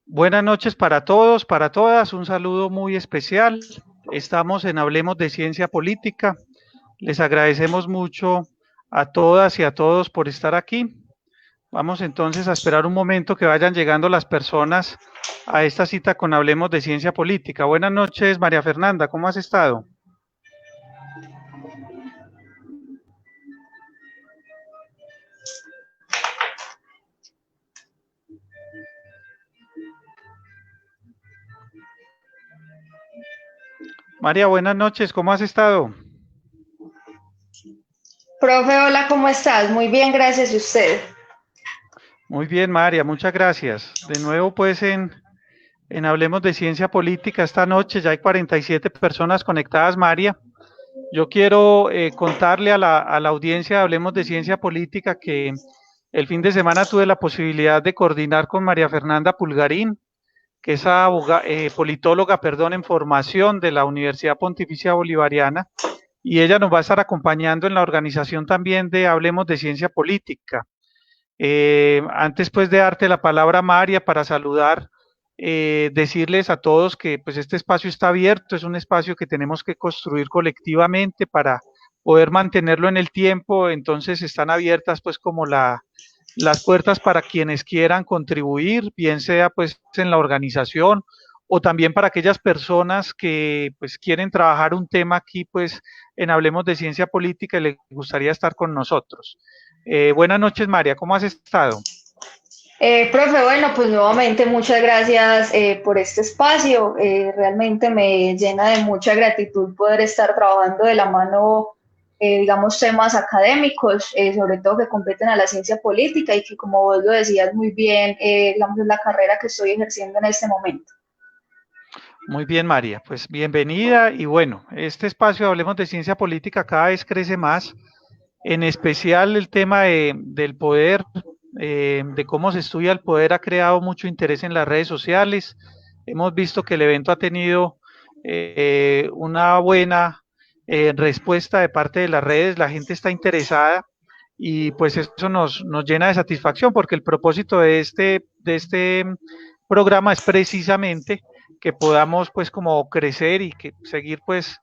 Buenas noches para todos, para todas, un saludo muy especial. Estamos en Hablemos de Ciencia Política. Les agradecemos mucho a todas y a todos por estar aquí. Vamos entonces a esperar un momento que vayan llegando las personas a esta cita con Hablemos de Ciencia Política. Buenas noches, María Fernanda, ¿cómo has estado? María, buenas noches, ¿cómo has estado? Profe, hola, ¿cómo estás? Muy bien, gracias. ¿Y usted? Muy bien, María, muchas gracias. De nuevo, pues en Hablemos de Ciencia Política esta noche, ya hay 47 personas conectadas, María. Yo quiero contarle a la audiencia, Hablemos de Ciencia Política, que el fin de semana tuve la posibilidad de coordinar con María Fernanda Pulgarín, que es politóloga, perdón, en formación de la Universidad Pontificia Bolivariana, y ella nos va a estar acompañando en la organización también de Hablemos de Ciencia Política. Antes pues de darte la palabra, María, para saludar, decirles a todos que pues este espacio está abierto, es un espacio que tenemos que construir colectivamente para poder mantenerlo en el tiempo, entonces están abiertas pues como las puertas para quienes quieran contribuir, bien sea pues en la organización o también para aquellas personas que pues quieren trabajar un tema aquí pues en Hablemos de Ciencia Política y les gustaría estar con nosotros. Buenas noches, María, ¿cómo has estado? Profe, bueno, pues nuevamente muchas gracias por este espacio. Realmente me llena de mucha gratitud poder estar trabajando de la mano, digamos, temas académicos, sobre todo que competen a la ciencia política y que, como vos lo decías muy bien, digamos, es la carrera que estoy ejerciendo en este momento. Muy bien, María, pues bienvenida y bueno, este espacio, Hablemos de Ciencia Política, cada vez crece más, en especial el tema del poder, de cómo se estudia el poder ha creado mucho interés en las redes sociales. Hemos visto que el evento ha tenido una buena respuesta de parte de las redes, la gente está interesada y pues eso nos llena de satisfacción porque el propósito de este programa es precisamente que podamos pues como crecer y que seguir pues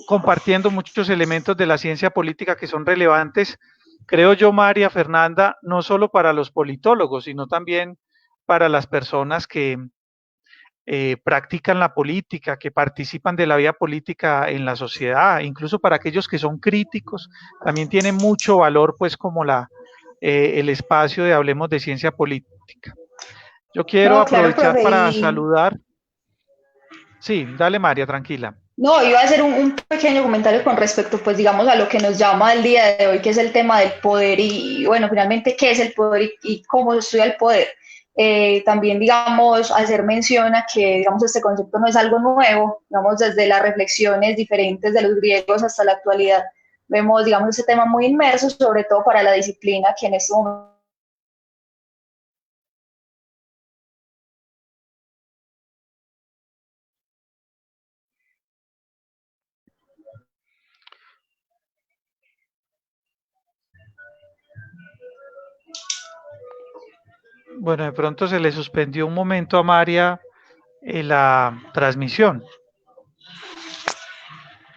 compartiendo muchos elementos de la ciencia política que son relevantes, creo yo, María Fernanda, no solo para los politólogos, sino también para las personas que practican la política, que participan de la vida política en la sociedad, incluso para aquellos que son críticos, también tiene mucho valor, pues como el espacio de Hablemos de Ciencia Política. Yo quiero No, claro, aprovechar profe, para y saludar. Sí, dale María, tranquila. no, iba a hacer un pequeño comentario con respecto, pues, digamos, a lo que nos llama el día de hoy, que es el tema del poder y, bueno, finalmente, ¿qué es el poder y cómo se estudia el poder? También, digamos, hacer mención a que, digamos, este concepto no es algo nuevo, digamos, desde las reflexiones diferentes de los griegos hasta la actualidad, vemos, digamos, este tema muy inmerso, sobre todo para la disciplina que en este momento. Bueno, de pronto se le suspendió un momento a María la transmisión.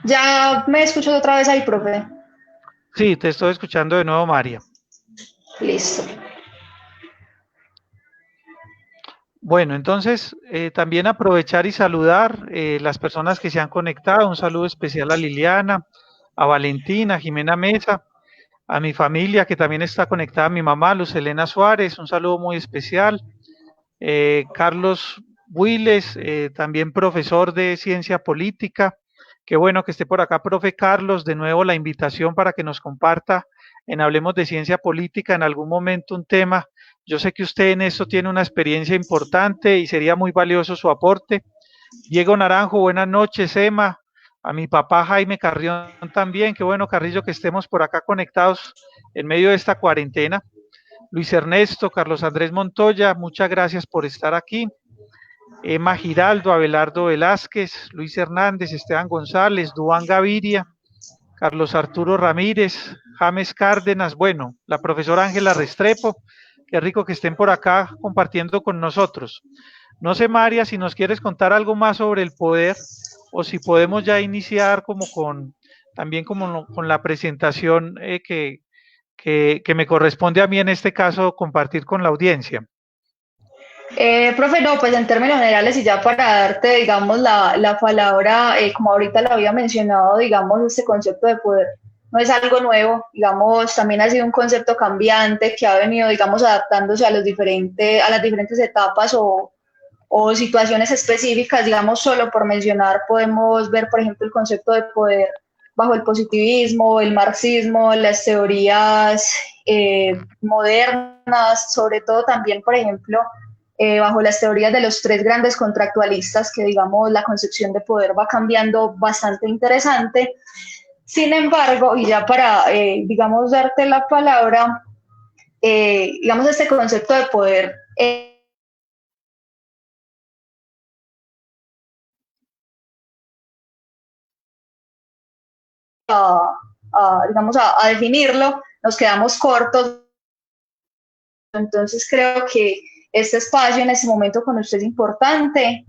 Ya me escucho otra vez ahí, profe. Sí, te estoy escuchando de nuevo, María. Listo. Bueno, entonces también aprovechar y saludar las personas que se han conectado. Un saludo especial a Liliana, a Valentina, a Jimena Mesa, a mi familia que también está conectada, a mi mamá, Luz Elena Suárez. Un saludo muy especial. Carlos Builes, también profesor de ciencia política. Qué bueno que esté por acá, profe Carlos. De nuevo la invitación para que nos comparta en Hablemos de Ciencia Política en algún momento un tema. Yo sé que usted en esto tiene una experiencia importante y sería muy valioso su aporte. Diego Naranjo, buenas noches, Emma. A mi papá Jaime Carrión también. Qué bueno, Carrillo, que estemos por acá conectados en medio de esta cuarentena. Luis Ernesto, Carlos Andrés Montoya, muchas gracias por estar aquí. Emma Giraldo, Abelardo Velázquez, Luis Hernández, Esteban González, Duan Gaviria, Carlos Arturo Ramírez, James Cárdenas, bueno, la profesora Ángela Restrepo, Qué rico que estén por acá compartiendo con nosotros. No sé, María, si nos quieres contar algo más sobre el poder o si podemos ya iniciar como con también como con la presentación que me corresponde a mí en este caso compartir con la audiencia. Profe, no, pues en términos generales y ya para darte, digamos, la palabra, como ahorita lo había mencionado, digamos, este concepto de poder no es algo nuevo, digamos, también ha sido un concepto cambiante que ha venido, digamos, adaptándose a a las diferentes etapas o situaciones específicas, digamos, solo por mencionar, podemos ver, por ejemplo, el concepto de poder bajo el positivismo, el marxismo, las teorías modernas, sobre todo también, por ejemplo, bajo las teorías de los tres grandes contractualistas, que digamos la concepción de poder va cambiando bastante interesante. Sin embargo, y ya para, digamos, darte la palabra, digamos, este concepto de poder digamos, a definirlo, nos quedamos cortos. Entonces creo que este espacio en este momento con usted es importante.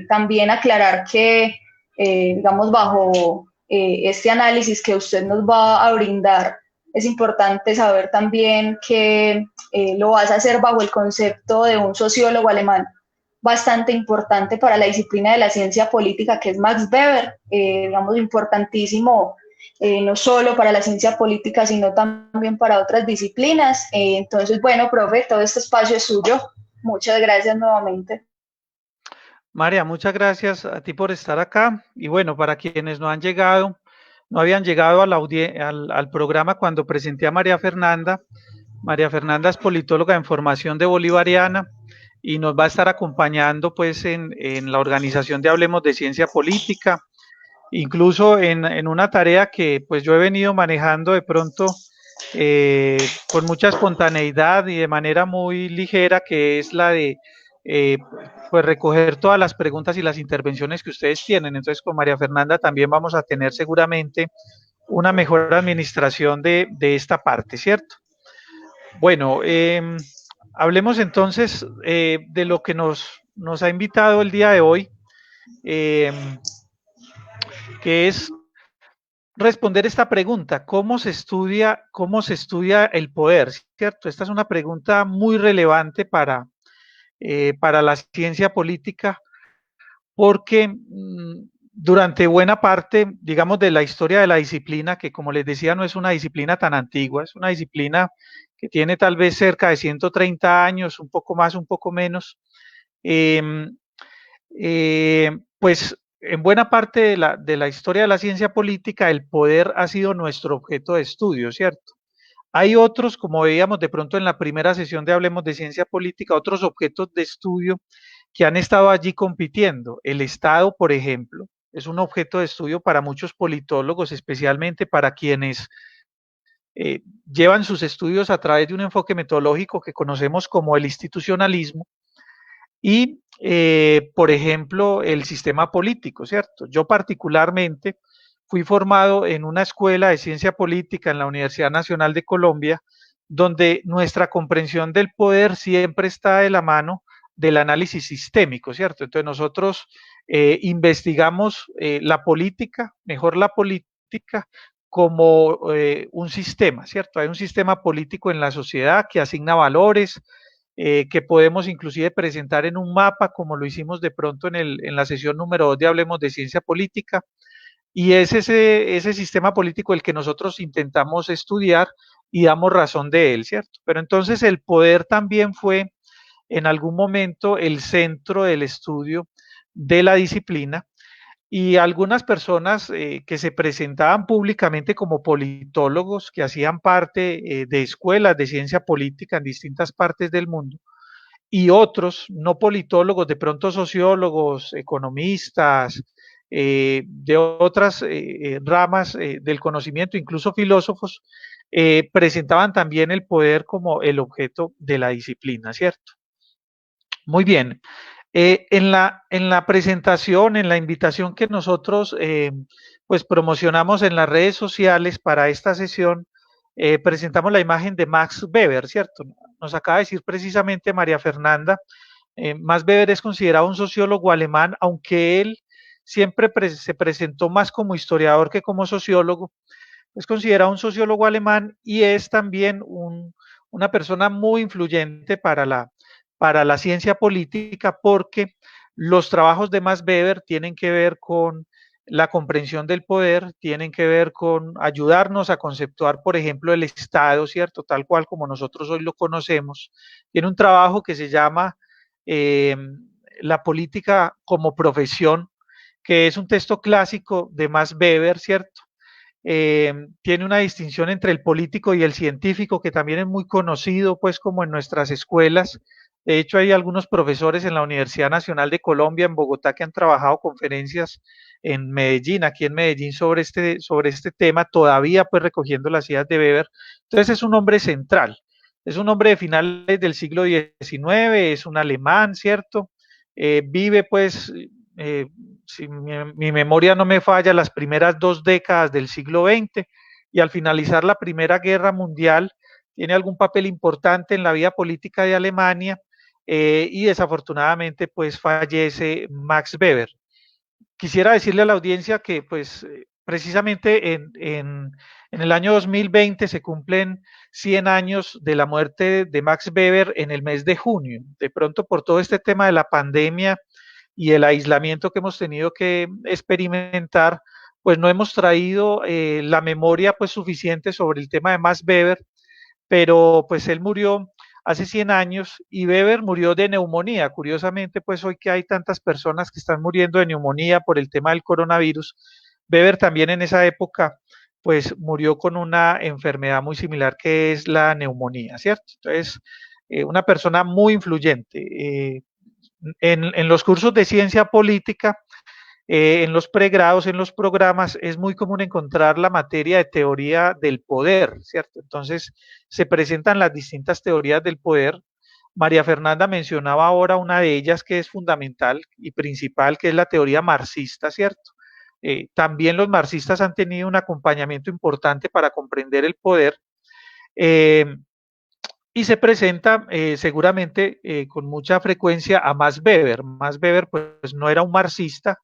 También aclarar que, digamos, bajo este análisis que usted nos va a brindar, es importante saber también que lo vas a hacer bajo el concepto de un sociólogo alemán bastante importante para la disciplina de la ciencia política, que es Max Weber, digamos, importantísimo no solo para la ciencia política, sino también para otras disciplinas. Entonces, bueno, profe, todo este espacio es suyo. Muchas gracias nuevamente. María, muchas gracias a ti por estar acá. Y bueno, para quienes no han llegado, no habían llegado a al programa cuando presenté a María Fernanda. María Fernanda es politóloga en formación de bolivariana y nos va a estar acompañando pues en la organización de Hablemos de Ciencia Política, incluso en una tarea que pues yo he venido manejando de pronto con mucha espontaneidad y de manera muy ligera, que es la de eh, pues recoger todas las preguntas y las intervenciones que ustedes tienen. Entonces con María Fernanda también vamos a tener seguramente una mejor administración de esta parte, ¿cierto? Bueno, hablemos entonces de lo que nos ha invitado el día de hoy, eh, que es responder esta pregunta: cómo se estudia el poder? ¿Cierto? Esta es una pregunta muy relevante para la ciencia política, porque durante buena parte, digamos, de la historia de la disciplina, que como les decía, no es una disciplina tan antigua, es una disciplina que tiene tal vez cerca de 130 años, un poco más, un poco menos, eh, pues en buena parte de la historia de la ciencia política, el poder ha sido nuestro objeto de estudio, ¿cierto? Hay otros, como veíamos de pronto en la primera sesión de Hablemos de Ciencia Política, otros objetos de estudio que han estado allí compitiendo. El Estado, por ejemplo, es un objeto de estudio para muchos politólogos, especialmente para quienes llevan sus estudios a través de un enfoque metodológico que conocemos como el institucionalismo. Y, por ejemplo, el sistema político, ¿cierto? Yo particularmente fui formado en una escuela de ciencia política en la Universidad Nacional de Colombia, donde nuestra comprensión del poder siempre está de la mano del análisis sistémico, ¿cierto? Entonces nosotros investigamos la política, mejor la política, como un sistema, ¿cierto? Hay un sistema político en la sociedad que asigna valores, que podemos inclusive presentar en un mapa, como lo hicimos de pronto en la sesión número 2 de Hablemos de Ciencia Política, y es ese sistema político el que nosotros intentamos estudiar y damos razón de él, ¿cierto? Pero entonces el poder también fue en algún momento el centro del estudio de la disciplina, y algunas personas que se presentaban públicamente como politólogos, que hacían parte de escuelas de ciencia política en distintas partes del mundo, y otros no politólogos, de pronto sociólogos, economistas, de otras ramas del conocimiento, incluso filósofos, presentaban también el poder como el objeto de la disciplina, ¿cierto? Muy bien. En la presentación, en la invitación que nosotros pues promocionamos en las redes sociales para esta sesión, presentamos la imagen de Max Weber, ¿cierto? nos acaba de decir precisamente María Fernanda, Max Weber es considerado un sociólogo alemán, aunque él siempre se presentó más como historiador que como sociólogo. Es considerado un sociólogo alemán y es también una persona muy influyente para la ciencia política, porque los trabajos de Max Weber tienen que ver con la comprensión del poder, tienen que ver con ayudarnos a conceptuar, por ejemplo, el Estado, ¿cierto? Tal cual como nosotros hoy lo conocemos. Tiene un trabajo que se llama eh, La política como profesión, que es un texto clásico de Max Weber, ¿cierto? Tiene una distinción entre el político y el científico, que también es muy conocido, pues, como en nuestras escuelas. De hecho, hay algunos profesores en la Universidad Nacional de Colombia, en Bogotá, que han trabajado conferencias en Medellín, aquí en Medellín, sobre este tema, todavía pues recogiendo las ideas de Weber. Entonces es un hombre central, es un hombre de finales del siglo XIX, es un alemán, ¿cierto? Vive pues eh, si mi memoria no me falla, las primeras 2 décadas del siglo XX, y al finalizar la Primera Guerra Mundial tiene algún papel importante en la vida política de Alemania, y desafortunadamente pues fallece Max Weber. Quisiera decirle a la audiencia que pues precisamente en el año 2020 se cumplen 100 años de la muerte de Max Weber en el mes de junio. De pronto, por todo este tema de la pandemia y el aislamiento que hemos tenido que experimentar, pues no hemos traído la memoria pues suficiente sobre el tema de Max Weber, pero pues él murió hace 100 años y Weber murió de neumonía. Curiosamente, pues hoy que hay tantas personas que están muriendo de neumonía por el tema del coronavirus, Weber también en esa época pues murió con una enfermedad muy similar, que es la neumonía, ¿cierto? Entonces, una persona muy influyente. En los cursos de ciencia política, en los pregrados, en los programas, es muy común encontrar la materia de teoría del poder, ¿cierto? Entonces, se presentan las distintas teorías del poder. María Fernanda mencionaba ahora una de ellas que es fundamental y principal, que es la teoría marxista, ¿cierto? También los marxistas han tenido un acompañamiento importante para comprender el poder. Eh, y se presenta seguramente con mucha frecuencia a Max Weber. Max Weber pues no era un marxista,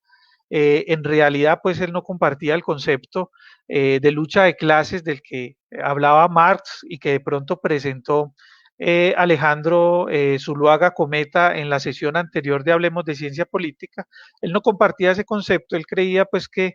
en realidad pues él no compartía el concepto de lucha de clases del que hablaba Marx y que de pronto presentó Alejandro Zuluaga Cometa en la sesión anterior de Hablemos de Ciencia Política. Él no compartía ese concepto, él creía pues que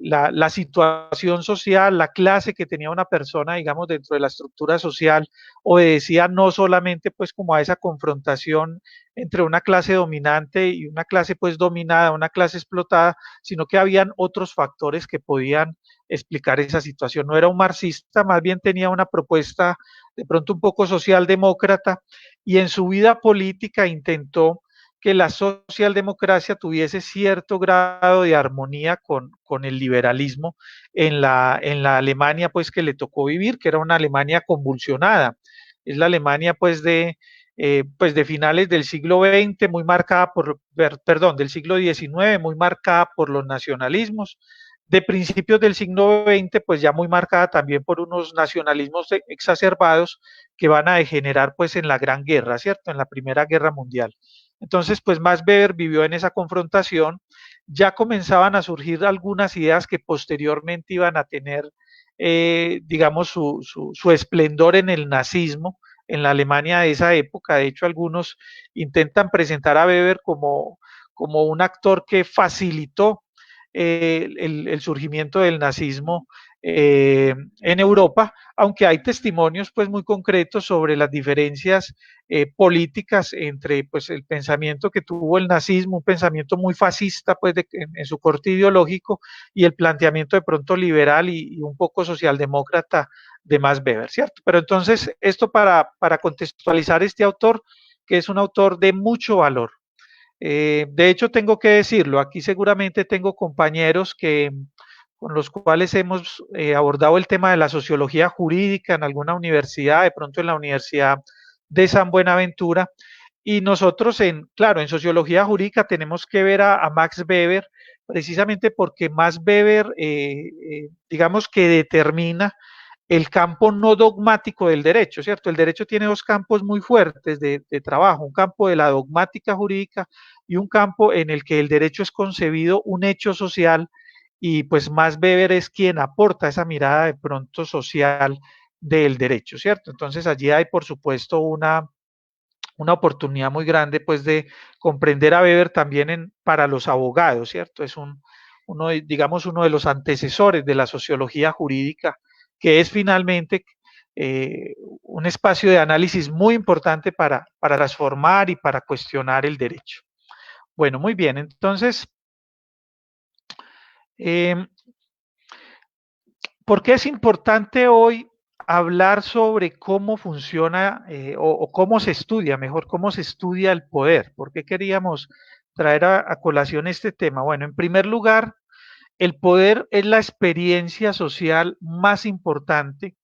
la situación social, la clase que tenía una persona, digamos, dentro de la estructura social, obedecía no solamente pues como a esa confrontación entre una clase dominante y una clase pues dominada, una clase explotada, sino que habían otros factores que podían explicar esa situación. No era un marxista, más bien tenía una propuesta de pronto un poco socialdemócrata, y en su vida política intentó que la socialdemocracia tuviese cierto grado de armonía con el liberalismo en la Alemania pues que le tocó vivir, que era una Alemania convulsionada. Es la Alemania pues de finales del siglo XX, muy marcada perdón, del siglo XIX, muy marcada por los nacionalismos, de principios del siglo XX, pues ya muy marcada también por unos nacionalismos exacerbados que van a degenerar pues en la Gran Guerra, ¿cierto? En la Primera Guerra Mundial. Entonces, pues Max Weber vivió en esa confrontación, ya comenzaban a surgir algunas ideas que posteriormente iban a tener, digamos, su esplendor en el nazismo, en la Alemania de esa época. De hecho, algunos intentan presentar a Weber como un actor que facilitó el surgimiento del nazismo en Europa, aunque hay testimonios pues muy concretos sobre las diferencias políticas entre pues el pensamiento que tuvo el nazismo, un pensamiento muy fascista pues en su corte ideológico, y el planteamiento de pronto liberal y un poco socialdemócrata de Max Weber, ¿cierto? Pero entonces esto para contextualizar este autor, que es un autor de mucho valor. De hecho, tengo que decirlo, aquí seguramente tengo compañeros con los cuales hemos abordado el tema de la sociología jurídica en alguna universidad, de pronto en la Universidad de San Buenaventura, y nosotros claro, en sociología jurídica tenemos que ver a Max Weber, precisamente porque Max Weber, digamos que determina el campo no dogmático del derecho, ¿cierto? El derecho tiene dos campos muy fuertes de trabajo, un campo de la dogmática jurídica y un campo en el que el derecho es concebido un hecho social y pues Max Weber es quien aporta esa mirada de pronto social del derecho, ¿cierto? Entonces allí hay por supuesto una oportunidad muy grande pues de comprender a Weber también para los abogados, ¿cierto? Es digamos, uno de los antecesores de la sociología jurídica, que es finalmente un espacio de análisis muy importante para transformar y para cuestionar el derecho. Bueno, muy bien, entonces, eh, ¿por qué es importante hoy hablar sobre cómo funciona o cómo se estudia, mejor, cómo se estudia el poder? ¿Por qué queríamos traer a colación este tema? Bueno, en primer lugar, el poder es la experiencia social más importante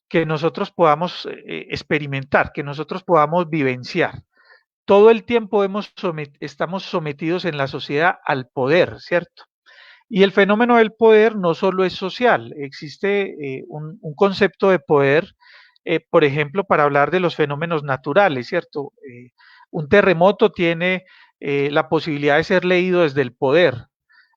que nosotros podamos experimentar, que nosotros podamos vivenciar. Todo el tiempo estamos sometidos en la sociedad al poder, ¿cierto? Y el fenómeno del poder no solo es social, existe un concepto de poder, por ejemplo, para hablar de los fenómenos naturales, ¿cierto? Un terremoto tiene la posibilidad de ser leído desde el poder,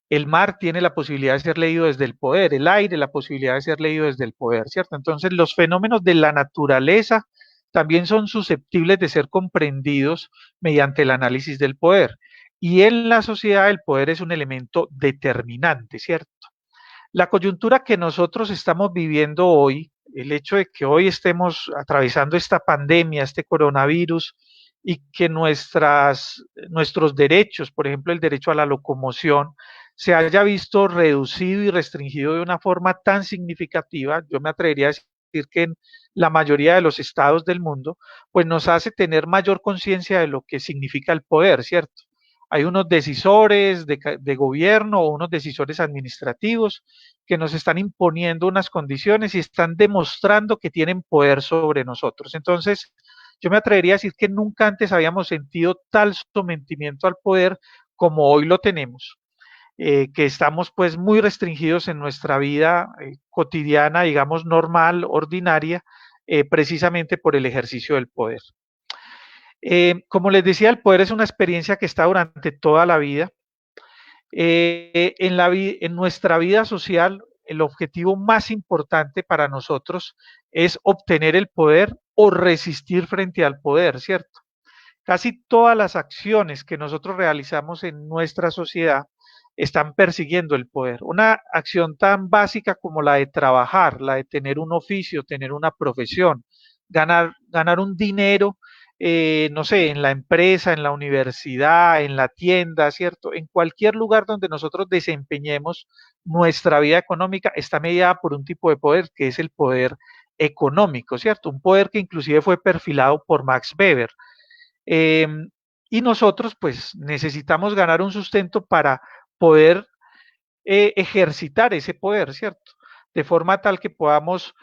el mar tiene la posibilidad de ser leído desde el poder, el aire la posibilidad de ser leído desde el poder, ¿cierto? Entonces los fenómenos de la naturaleza también son susceptibles de ser comprendidos mediante el análisis del poder. Y en la sociedad el poder es un elemento determinante, ¿cierto? La coyuntura que nosotros estamos viviendo hoy, el hecho de que hoy estemos atravesando esta pandemia, este coronavirus, y que nuestros derechos, por ejemplo, el derecho a la locomoción, se haya visto reducido y restringido de una forma tan significativa, yo me atrevería a decir que en la mayoría de los estados del mundo, pues nos hace tener mayor conciencia de lo que significa el poder, ¿cierto? Hay unos decisores de gobierno o unos decisores administrativos que nos están imponiendo unas condiciones y están demostrando que tienen poder sobre nosotros. Entonces, yo me atrevería a decir que nunca antes habíamos sentido tal sometimiento al poder como hoy lo tenemos, que estamos pues muy restringidos en nuestra vida cotidiana, digamos normal, ordinaria, precisamente por el ejercicio del poder. Como les decía, el poder es una experiencia que está durante toda la vida. En nuestra vida social, el objetivo más importante para nosotros es obtener el poder o resistir frente al poder, ¿cierto? Casi todas las acciones que nosotros realizamos en nuestra sociedad están persiguiendo el poder. Una acción tan básica como la de trabajar, la de tener un oficio, tener una profesión, ganar un dinero, no sé, en la empresa, en la universidad, en la tienda, ¿cierto? En cualquier lugar donde nosotros desempeñemos nuestra vida económica está mediada por un tipo de poder que es el poder económico, ¿cierto? Un poder que inclusive fue perfilado por Max Weber. Eh, y nosotros pues necesitamos ganar un sustento para poder ejercitar ese poder, ¿cierto? De forma tal que podamos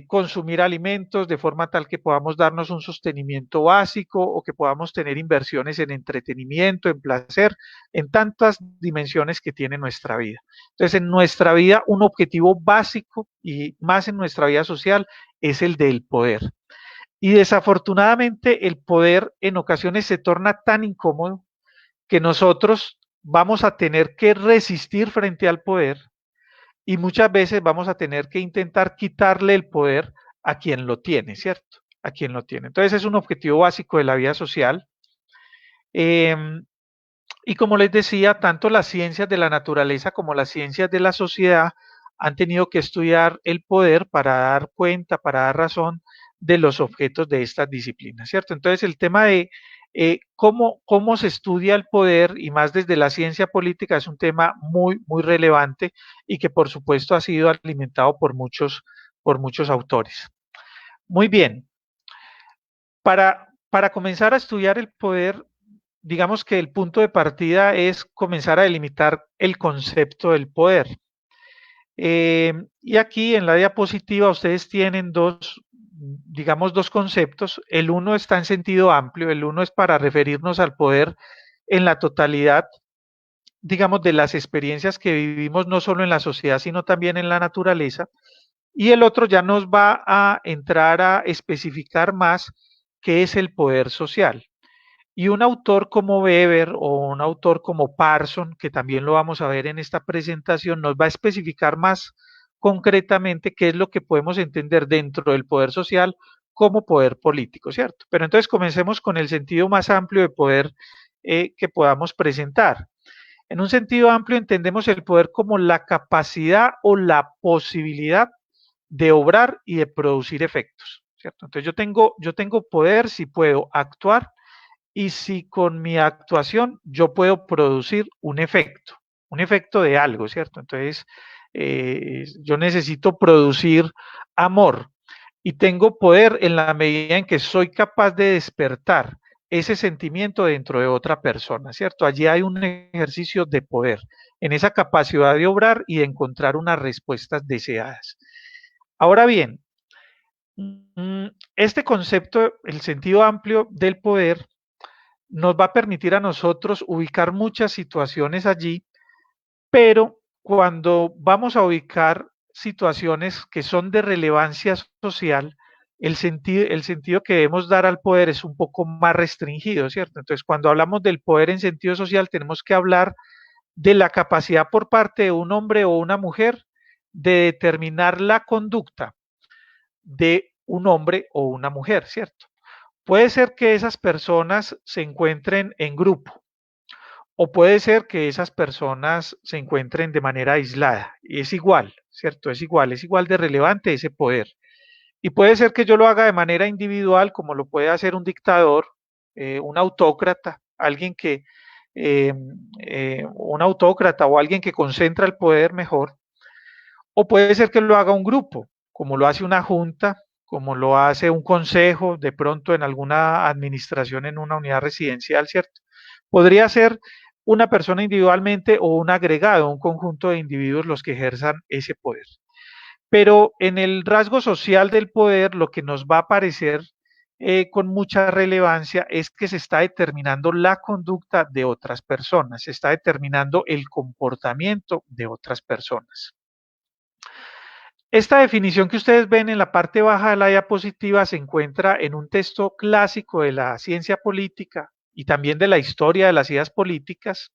consumir alimentos, de forma tal que podamos darnos un sostenimiento básico o que podamos tener inversiones en entretenimiento, en placer, en tantas dimensiones que tiene nuestra vida. Entonces, en nuestra vida, un objetivo básico y más en nuestra vida social es el del poder. Y desafortunadamente el poder en ocasiones se torna tan incómodo que nosotros vamos a tener que resistir frente al poder y muchas veces vamos a tener que intentar quitarle el poder a quien lo tiene, ¿cierto? A quien lo tiene. Entonces es un objetivo básico de la vida social. Eh, y como les decía, tanto las ciencias de la naturaleza como las ciencias de la sociedad han tenido que estudiar el poder para dar cuenta, para dar razón de los objetos de estas disciplinas, ¿cierto? Entonces el tema de cómo se estudia el poder y más desde la ciencia política es un tema muy relevante y que por supuesto ha sido alimentado por muchos autores. Muy bien, para comenzar a estudiar el poder, digamos que el punto de partida es comenzar a delimitar el concepto del poder. Y aquí en la diapositiva ustedes tienen digamos, dos conceptos. El uno está en sentido amplio, el uno es para referirnos al poder en la totalidad, digamos, de las experiencias que vivimos no solo en la sociedad, sino también en la naturaleza. y el otro ya nos va a entrar a especificar más qué es el poder social. Y un autor como Weber o un autor como Parson, que también lo vamos a ver en esta presentación, nos va a especificar más concretamente qué es lo que podemos entender dentro del poder social como poder político, ¿cierto? Pero entonces comencemos con el sentido más amplio de poder que podamos presentar. En un sentido amplio entendemos el poder como la capacidad o la posibilidad de obrar y de producir efectos, ¿cierto? Entonces yo tengo poder si puedo actuar y si con mi actuación yo puedo producir un efecto de algo, ¿cierto? Entonces, yo necesito producir amor y tengo poder en la medida en que soy capaz de despertar ese sentimiento dentro de otra persona, ¿cierto? Allí hay un ejercicio de poder, en esa capacidad de obrar y de encontrar unas respuestas deseadas. Ahora bien, este concepto, el sentido amplio del poder, nos va a permitir a nosotros ubicar muchas situaciones allí, pero cuando vamos a ubicar situaciones que son de relevancia social, el sentido que debemos dar al poder es un poco más restringido, ¿cierto? Entonces, cuando hablamos del poder en sentido social, tenemos que hablar de la capacidad por parte de un hombre o una mujer de determinar la conducta de un hombre o una mujer, ¿cierto? Puede ser que esas personas se encuentren en grupo o puede ser que esas personas se encuentren de manera aislada. Y es igual, ¿cierto? Es igual de relevante ese poder. Y puede ser que yo lo haga de manera individual, como lo puede hacer un dictador, un autócrata, eh, un autócrata o alguien que concentra el poder mejor. O puede ser que lo haga un grupo, como lo hace una junta, como lo hace un consejo, de pronto en alguna administración en una unidad residencial, ¿cierto? Podría ser una persona individualmente o un agregado, un conjunto de individuos los que ejerzan ese poder. Pero en el rasgo social del poder, lo que nos va a aparecer con mucha relevancia es que se está determinando la conducta de otras personas, se está determinando el comportamiento de otras personas. Esta definición que ustedes ven en la parte baja de la diapositiva se encuentra en un texto clásico de la ciencia política y también de la historia de las ideas políticas,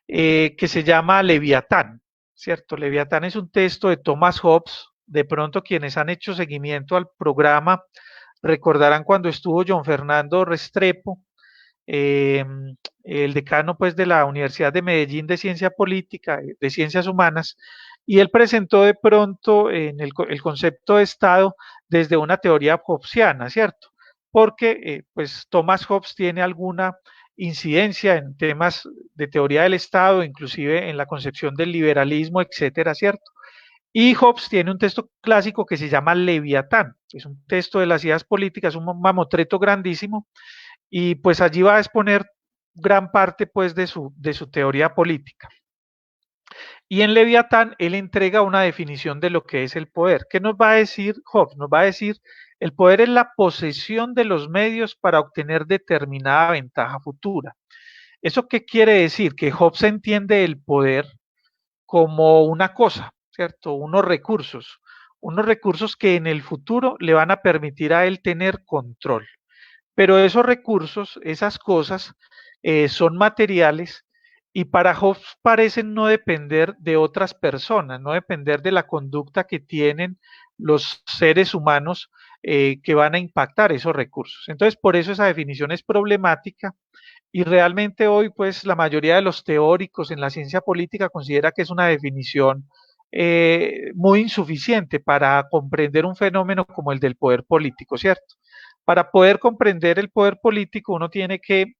que se llama Leviatán, ¿cierto? Leviatán es un texto de Thomas Hobbes. De pronto quienes han hecho seguimiento al programa recordarán cuando estuvo John Fernando Restrepo, eh, el decano pues de la Universidad de Medellín de Ciencia Política, de Ciencias Humanas, y él presentó de pronto en el concepto de Estado desde una teoría hobbesiana, ¿cierto? Porque pues Thomas Hobbes tiene alguna incidencia en temas de teoría del Estado, inclusive en la concepción del liberalismo, etcétera, ¿cierto? Y Hobbes tiene un texto clásico que se llama Leviatán, es un texto de las ideas políticas, un mamotreto grandísimo, y pues allí va a exponer gran parte pues de su teoría política. Y en Leviatán él entrega una definición de lo que es el poder. ¿Qué nos va a decir Hobbes? Nos va a decir, el poder es la posesión de los medios para obtener determinada ventaja futura. ¿Eso qué quiere decir? Que Hobbes entiende el poder como una cosa, ¿cierto? Unos recursos que en el futuro le van a permitir a él tener control. Pero esos recursos, esas cosas, son materiales y para Hobbes parecen no depender de otras personas, no depender de la conducta que tienen los seres humanos que van a impactar esos recursos. Entonces, por eso esa definición es problemática y realmente hoy, pues, la mayoría de los teóricos en la ciencia política considera que es una definición muy insuficiente para comprender un fenómeno como el del poder político, ¿cierto? Para poder comprender el poder político, uno tiene que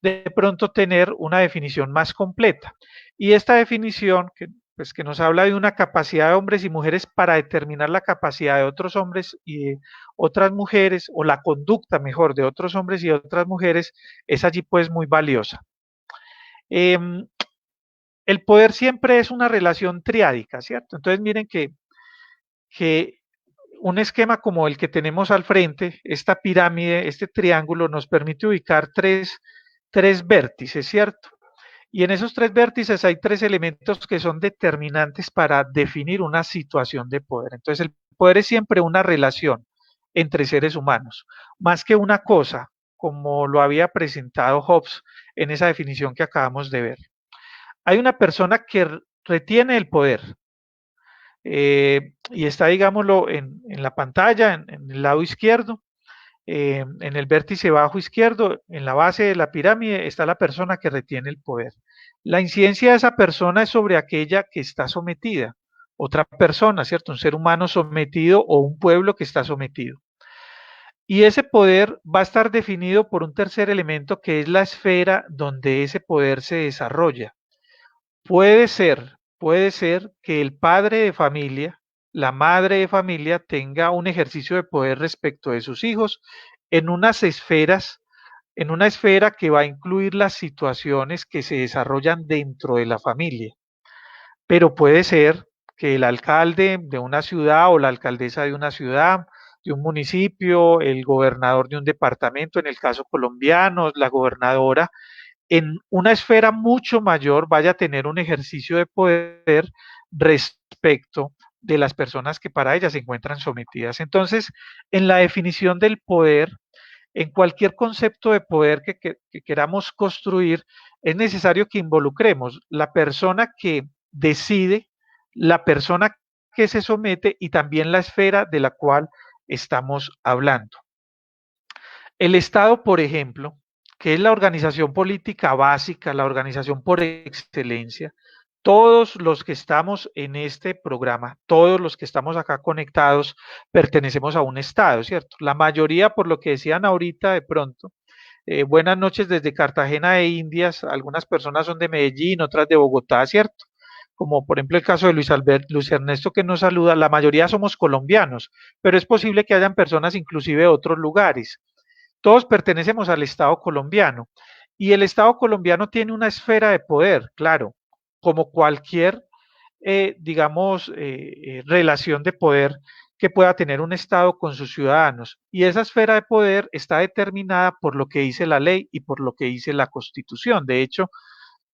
de pronto tener una definición más completa. Y esta definición, que nos habla de una capacidad de hombres y mujeres para determinar la capacidad de otros hombres y de otras mujeres, o la conducta mejor de otros hombres y de otras mujeres, es allí pues muy valiosa. Em, el poder siempre es una relación triádica, ¿cierto? Entonces miren que un esquema como el que tenemos al frente, esta pirámide, este triángulo, nos permite ubicar tres vértices, ¿cierto? Y en esos tres vértices hay tres elementos que son determinantes para definir una situación de poder. Entonces el poder es siempre una relación entre seres humanos, más que una cosa, como lo había presentado Hobbes en esa definición que acabamos de ver. Hay una persona que retiene el poder, y está, digámoslo, en la pantalla, en el lado izquierdo, en el vértice bajo izquierdo, en la base de la pirámide, está la persona que retiene el poder. La incidencia de esa persona es sobre aquella que está sometida, otra persona, ¿cierto? Un ser humano sometido o un pueblo que está sometido. Y ese poder va a estar definido por un tercer elemento que es la esfera donde ese poder se desarrolla. Puede ser que el padre de familia, la madre de familia tenga un ejercicio de poder respecto de sus hijos en unas esferas, en una esfera que va a incluir las situaciones que se desarrollan dentro de la familia. Pero puede ser que el alcalde de una ciudad o la alcaldesa de una ciudad, de un municipio, el gobernador de un departamento, en el caso colombiano, la gobernadora, en una esfera mucho mayor vaya a tener un ejercicio de poder respecto de las personas que para ellas se encuentran sometidas. Entonces, en la definición del poder, en cualquier concepto de poder que queramos construir, es necesario que involucremos la persona que decide, la persona que se somete y también la esfera de la cual estamos hablando. El Estado, por ejemplo, que es la organización política básica, la organización por excelencia, todos los que estamos en este programa, todos los que estamos acá conectados, pertenecemos a un Estado, ¿cierto? La mayoría, por lo que decían ahorita de pronto, buenas noches desde Cartagena de Indias, algunas personas son de Medellín, otras de Bogotá, ¿cierto? Como por ejemplo el caso de Luis Ernesto que nos saluda, la mayoría somos colombianos, pero es posible que hayan personas inclusive de otros lugares. Todos pertenecemos al Estado colombiano y el Estado colombiano tiene una esfera de poder, claro, como cualquier, digamos, relación de poder que pueda tener un Estado con sus ciudadanos. Y esa esfera de poder está determinada por lo que dice la ley y por lo que dice la Constitución. De hecho,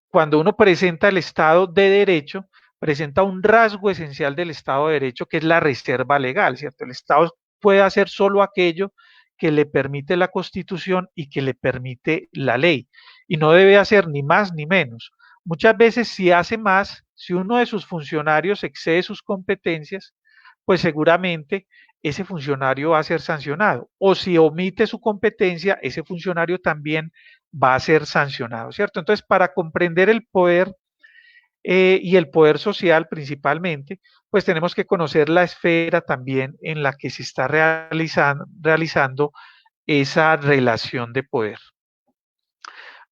cuando uno presenta el Estado de Derecho, presenta un rasgo esencial del Estado de Derecho, que es la reserva legal, ¿cierto? El Estado puede hacer solo aquello que le permite la Constitución y que le permite la ley, y no debe hacer ni más ni menos. Muchas veces si hace más, si uno de sus funcionarios excede sus competencias, pues seguramente ese funcionario va a ser sancionado. O si omite su competencia, ese funcionario también va a ser sancionado, ¿cierto? Entonces, para comprender el poder y el poder social principalmente, pues tenemos que conocer la esfera también en la que se está realizando esa relación de poder.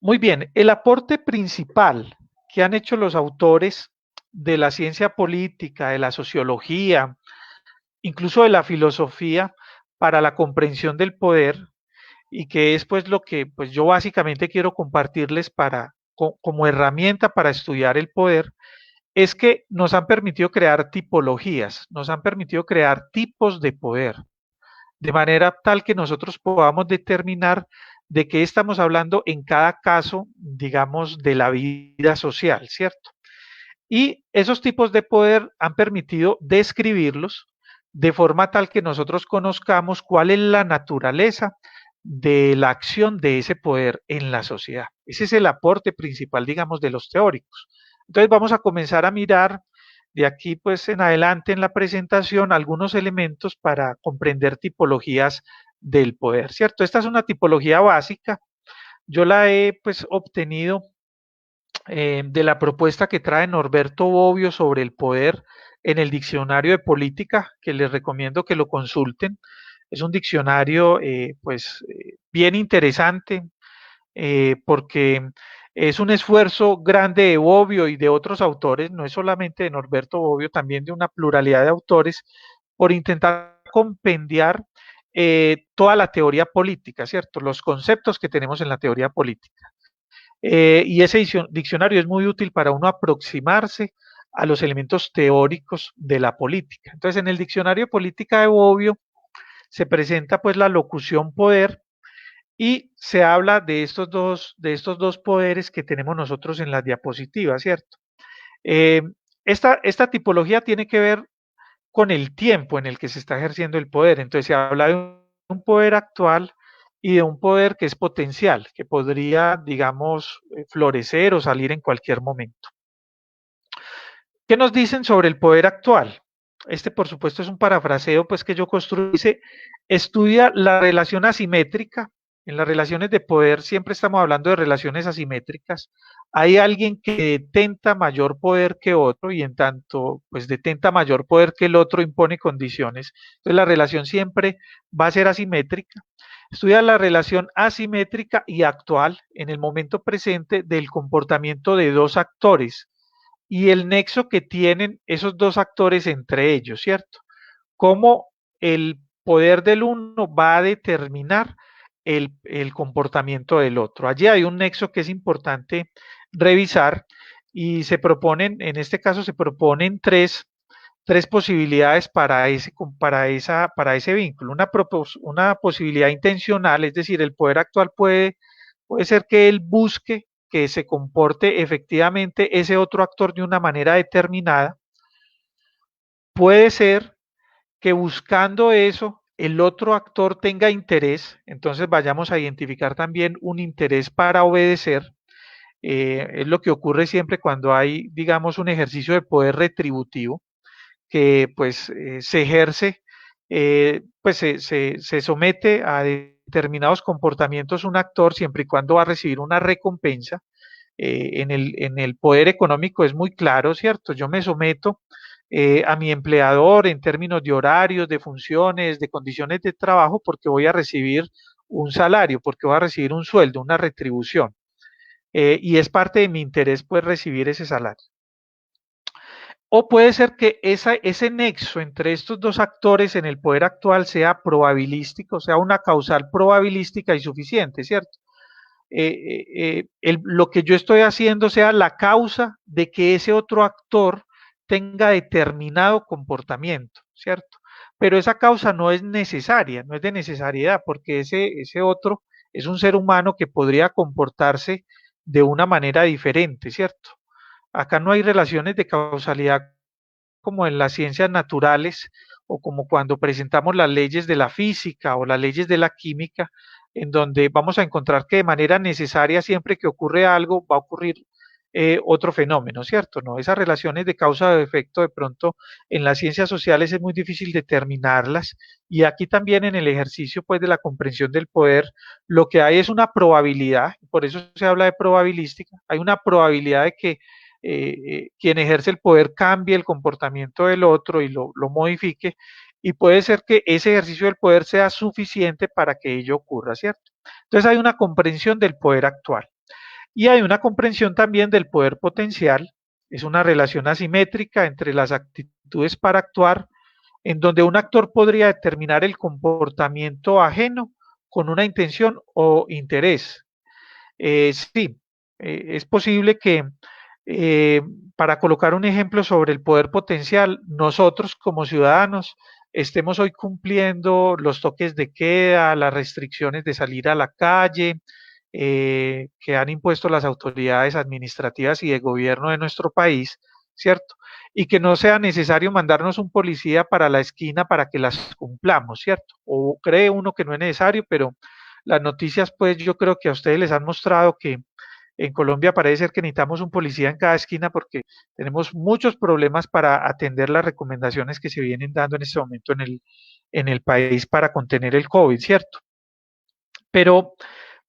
Muy bien, el aporte principal que han hecho los autores de la ciencia política, de la sociología, incluso de la filosofía para la comprensión del poder, y que es pues lo que pues yo básicamente quiero compartirles para como herramienta para estudiar el poder, es que nos han permitido crear tipologías, nos han permitido crear tipos de poder, de manera tal que nosotros podamos determinar de qué estamos hablando en cada caso, digamos, de la vida social, ¿cierto? Y esos tipos de poder han permitido describirlos de forma tal que nosotros conozcamos cuál es la naturaleza de la acción de ese poder en la sociedad. Ese es el aporte principal, digamos, de los teóricos. Entonces vamos a comenzar a mirar de aquí pues en adelante en la presentación algunos elementos para comprender tipologías del poder, ¿cierto? Esta es una tipología básica. Yo la he pues obtenido de la propuesta que trae Norberto Bobbio sobre el poder en el diccionario de política, que les recomiendo que lo consulten. Es un diccionario bien interesante porque es un esfuerzo grande de Bobbio y de otros autores, no es solamente de Norberto Bobbio, también de una pluralidad de autores, por intentar compendiar toda la teoría política, ¿cierto? Los conceptos que tenemos en la teoría política. Y ese diccionario es muy útil para uno aproximarse a los elementos teóricos de la política. Entonces, en el diccionario de política de Bobbio se presenta pues la locución poder y se habla de estos dos poderes que tenemos nosotros en las diapositivas, ¿cierto? Eh, esta tipología tiene que ver con el tiempo en el que se está ejerciendo el poder. Entonces se habla de un poder actual y de un poder que es potencial, que podría, digamos, florecer o salir en cualquier momento. ¿Qué nos dicen sobre el poder actual? Este, por supuesto, es un parafraseo pues, que yo construí. Dice, estudia la relación asimétrica. En las relaciones de poder siempre estamos hablando de relaciones asimétricas. Hay alguien que detenta mayor poder que otro y en tanto pues detenta mayor poder que el otro impone condiciones. Entonces la relación siempre va a ser asimétrica. Estudia la relación asimétrica y actual en el momento presente del comportamiento de dos actores y el nexo que tienen esos dos actores entre ellos, ¿cierto? Cómo el poder del uno va a determinar el comportamiento del otro. Allí hay un nexo que es importante revisar y se proponen, en este caso se proponen tres posibilidades para ese vínculo. Una posibilidad intencional, es decir, el poder actual puede ser que él busque que se comporte efectivamente ese otro actor de una manera determinada. Puede ser que buscando eso, el otro actor tenga interés, entonces vayamos a identificar también un interés para obedecer. Es lo que ocurre siempre cuando hay, digamos, un ejercicio de poder retributivo que pues se ejerce, pues se somete a determinados comportamientos un actor siempre y cuando va a recibir una recompensa. En el poder económico es muy claro, ¿cierto? Yo me someto a mi empleador en términos de horarios, de funciones, de condiciones de trabajo, porque voy a recibir un salario, porque voy a recibir un sueldo, una retribución. Y es parte de mi interés, pues, recibir ese salario. O puede ser que ese nexo entre estos dos actores en el poder actual sea probabilístico, sea una causal probabilística y suficiente, ¿cierto? Lo que yo estoy haciendo sea la causa de que ese otro actor tenga determinado comportamiento, ¿cierto? Pero esa causa no es necesaria, no es de necesariedad, porque ese otro es un ser humano que podría comportarse de una manera diferente, ¿cierto? Acá no hay relaciones de causalidad como en las ciencias naturales o como cuando presentamos las leyes de la física o las leyes de la química, en donde vamos a encontrar que de manera necesaria siempre que ocurre algo va a ocurrir otro fenómeno, ¿cierto? No, esas relaciones de causa o de efecto de pronto en las ciencias sociales es muy difícil determinarlas y aquí también en el ejercicio pues de la comprensión del poder lo que hay es una probabilidad, por eso se habla de probabilística, hay una probabilidad de que quien ejerce el poder cambie el comportamiento del otro y lo modifique, y puede ser que ese ejercicio del poder sea suficiente para que ello ocurra, ¿cierto? Entonces hay una comprensión del poder actual y hay una comprensión también del poder potencial, es una relación asimétrica entre las actitudes para actuar, en donde un actor podría determinar el comportamiento ajeno con una intención o interés. Sí, es posible que eh, para colocar un ejemplo sobre el poder potencial, nosotros como ciudadanos estemos hoy cumpliendo los toques de queda, las restricciones de salir a la calle que han impuesto las autoridades administrativas y de gobierno de nuestro país, ¿cierto? Y que no sea necesario mandarnos un policía para la esquina para que las cumplamos, ¿cierto? O cree uno que no es necesario, pero las noticias, pues yo creo que a ustedes les han mostrado que en Colombia parece ser que necesitamos un policía en cada esquina porque tenemos muchos problemas para atender las recomendaciones que se vienen dando en este momento en el país para contener el COVID, ¿cierto? Pero,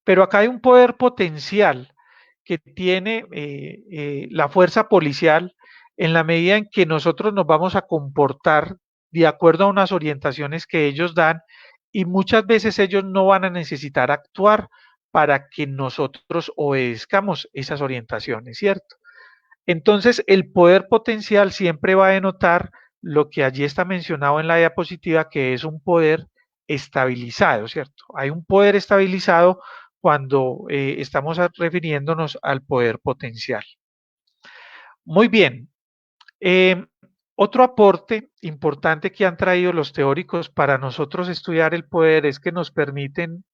pero acá hay un poder potencial que tiene la fuerza policial en la medida en que nosotros nos vamos a comportar de acuerdo a unas orientaciones que ellos dan y muchas veces ellos no van a necesitar actuar para que nosotros obedezcamos esas orientaciones, ¿cierto? Entonces, el poder potencial siempre va a denotar lo que allí está mencionado en la diapositiva, que es un poder estabilizado, ¿cierto? Hay un poder estabilizado cuando estamos refiriéndonos al poder potencial. Muy bien. eh, Otro aporte importante que han traído los teóricos para nosotros estudiar el poder es que nos permiten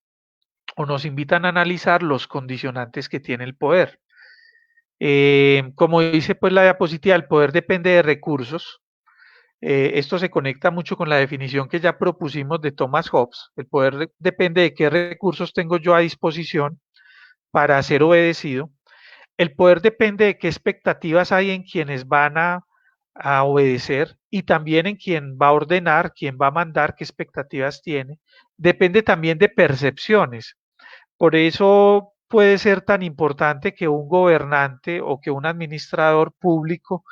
o nos invitan a analizar los condicionantes que tiene el poder. Como dice pues la diapositiva, el poder depende de recursos. Esto se conecta mucho con la definición que ya propusimos de Thomas Hobbes. El poder depende de qué recursos tengo yo a disposición para ser obedecido. El poder depende de qué expectativas hay en quienes van a obedecer y también en quien va a ordenar, quién va a mandar, qué expectativas tiene. Depende también de percepciones. Por eso puede ser tan importante que un gobernante o que un administrador público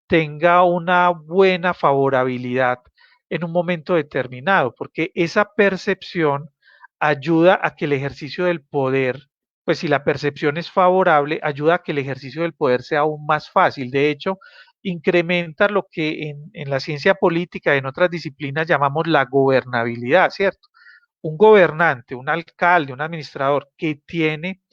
tenga una buena favorabilidad en un momento determinado, porque esa percepción ayuda a que el ejercicio del poder, pues si la percepción es favorable, ayuda a que el ejercicio del poder sea aún más fácil. De hecho, incrementa lo que en la ciencia política y en otras disciplinas llamamos la gobernabilidad, ¿cierto? Un gobernante, un alcalde, un administrador que tiene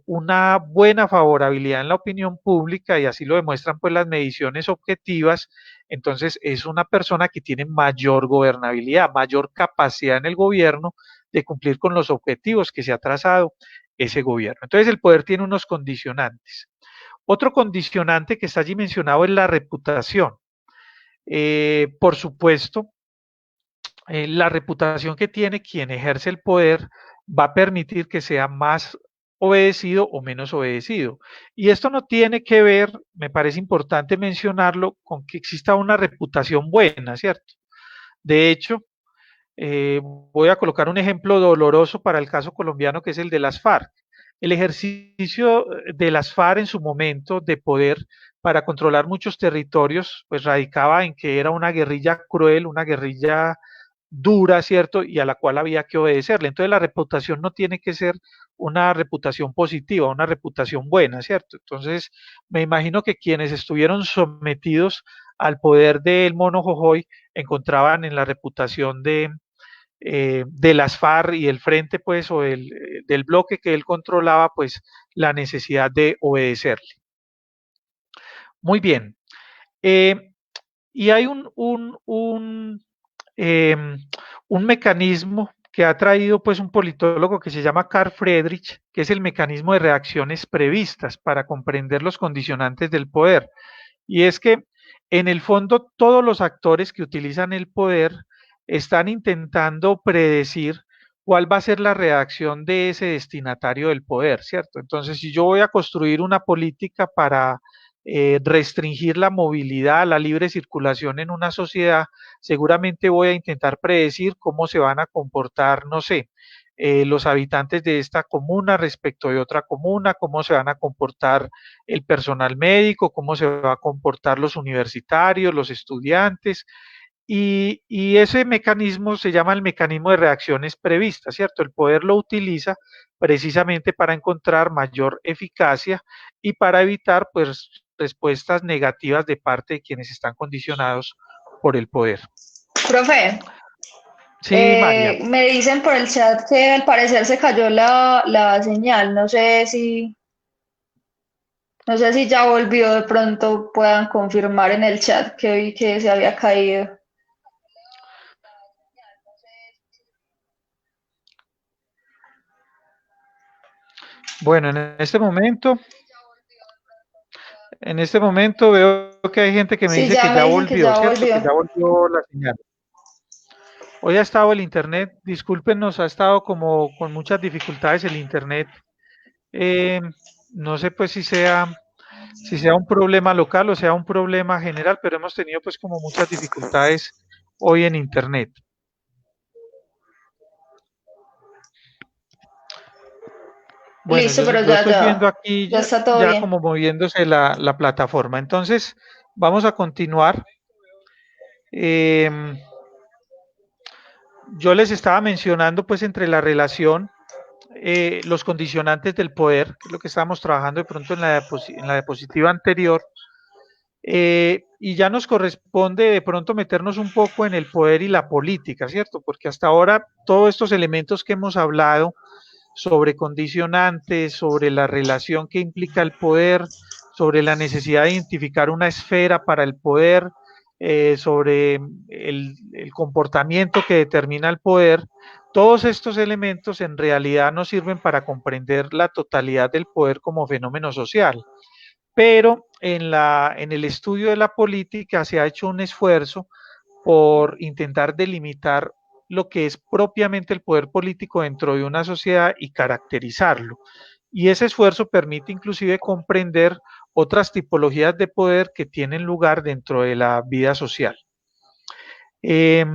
una buena favorabilidad en la opinión pública y así lo demuestran pues las mediciones objetivas, entonces es una persona que tiene mayor gobernabilidad, mayor capacidad en el gobierno de cumplir con los objetivos que se ha trazado ese gobierno. Entonces el poder tiene unos condicionantes. Otro condicionante que está allí mencionado es la reputación. Por supuesto, la reputación que tiene quien ejerce el poder va a permitir que sea más obedecido o menos obedecido. Y esto no tiene que ver, me parece importante mencionarlo, con que exista una reputación buena, ¿cierto? De hecho, voy a colocar un ejemplo doloroso para el caso colombiano, que es el de las FARC. El ejercicio de las FARC en su momento de poder para controlar muchos territorios, pues radicaba en que era una guerrilla cruel, una guerrilla dura, ¿cierto? Y a la cual había que obedecerle. Entonces la reputación no tiene que ser una reputación positiva, una reputación buena, ¿cierto? Entonces me imagino que quienes estuvieron sometidos al poder del mono Jojoy encontraban en la reputación de las FARC y el frente, pues, o del bloque que él controlaba, pues, la necesidad de obedecerle. Muy bien. Y hay un mecanismo que ha traído pues un politólogo que se llama Carl Friedrich, que es el mecanismo de reacciones previstas para comprender los condicionantes del poder. Y es que en el fondo todos los actores que utilizan el poder están intentando predecir cuál va a ser la reacción de ese destinatario del poder, ¿cierto? Entonces, si yo voy a construir una política para restringir la movilidad, la libre circulación en una sociedad, seguramente voy a intentar predecir cómo se van a comportar, no sé, los habitantes de esta comuna respecto de otra comuna, cómo se van a comportar el personal médico, cómo se va a comportar los universitarios, los estudiantes, y ese mecanismo se llama el mecanismo de reacciones previstas, ¿cierto? El poder lo utiliza precisamente para encontrar mayor eficacia y para evitar pues respuestas negativas de parte de quienes están condicionados por el poder. Profe, Sí, María. me dicen por el chat que al parecer se cayó la señal. No sé si ya volvió, de pronto puedan confirmar en el chat que vi que se había caído. Bueno, en este momento veo que hay gente que me Sí, dice que ya me ya dicen que volvió, ya ¿cierto? Que volvió. ya volvió la señal. Hoy ha estado el internet, discúlpenos, ha estado como con muchas dificultades el internet. Eh, no sé pues si sea un problema local o sea un problema general, pero hemos tenido pues como muchas dificultades hoy en internet. Bueno, Listo, pero yo ya, estoy viendo ya, aquí ya ya, está todo ya bien. como moviéndose la plataforma. Entonces, vamos a continuar. Eh, yo les estaba mencionando pues entre la relación, los condicionantes del poder, que es lo que estábamos trabajando de pronto en la diapositiva anterior, y ya nos corresponde de pronto meternos un poco en el poder y la política, ¿cierto? Porque hasta ahora todos estos elementos que hemos hablado sobre condicionantes, sobre la relación que implica el poder, sobre la necesidad de identificar una esfera para el poder, sobre el comportamiento que determina el poder, Todos estos elementos en realidad nos sirven para comprender la totalidad del poder como fenómeno social, pero en el estudio de la política se ha hecho un esfuerzo por intentar delimitar lo que es propiamente el poder político dentro de una sociedad y caracterizarlo. Y ese esfuerzo permite inclusive comprender otras tipologías de poder que tienen lugar dentro de la vida social. Eh,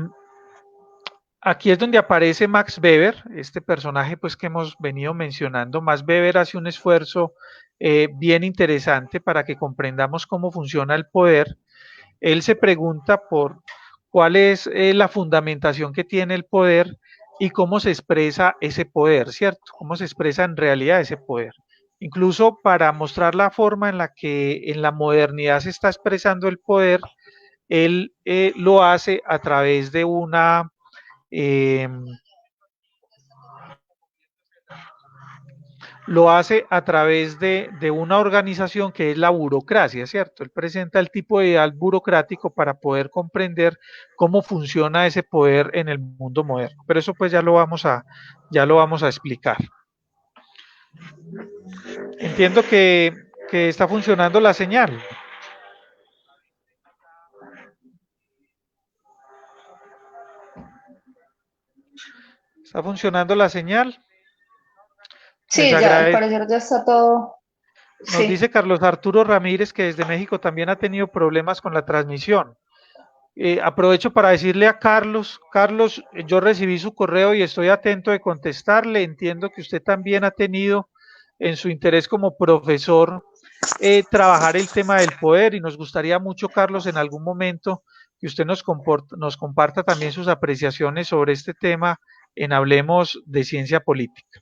Aquí es donde aparece Max Weber, este personaje pues que hemos venido mencionando. Max Weber hace un esfuerzo bien interesante para que comprendamos cómo funciona el poder. Él se pregunta por cuál es la fundamentación que tiene el poder y cómo se expresa ese poder, ¿cierto? Cómo se expresa en realidad ese poder. Incluso para mostrar la forma en la que en la modernidad se está expresando el poder, él lo hace a través de una eh, lo hace a través de una organización que es la burocracia, ¿cierto? Él presenta el tipo de ideal burocrático para poder comprender cómo funciona ese poder en el mundo moderno. Pero eso pues ya lo vamos a explicar. Entiendo que está funcionando la señal. ¿Está funcionando la señal? Les Sí, ya al agradezco. parecer ya está todo. Nos Sí. dice Carlos Arturo Ramírez que desde México también ha tenido problemas con la transmisión. Aprovecho para decirle a Carlos, Carlos, yo recibí su correo y estoy atento de contestarle. Entiendo que usted también ha tenido en su interés como profesor trabajar el tema del poder y nos gustaría mucho, Carlos, en algún momento que usted nos comparta también sus apreciaciones sobre este tema en Hablemos de Ciencia Política.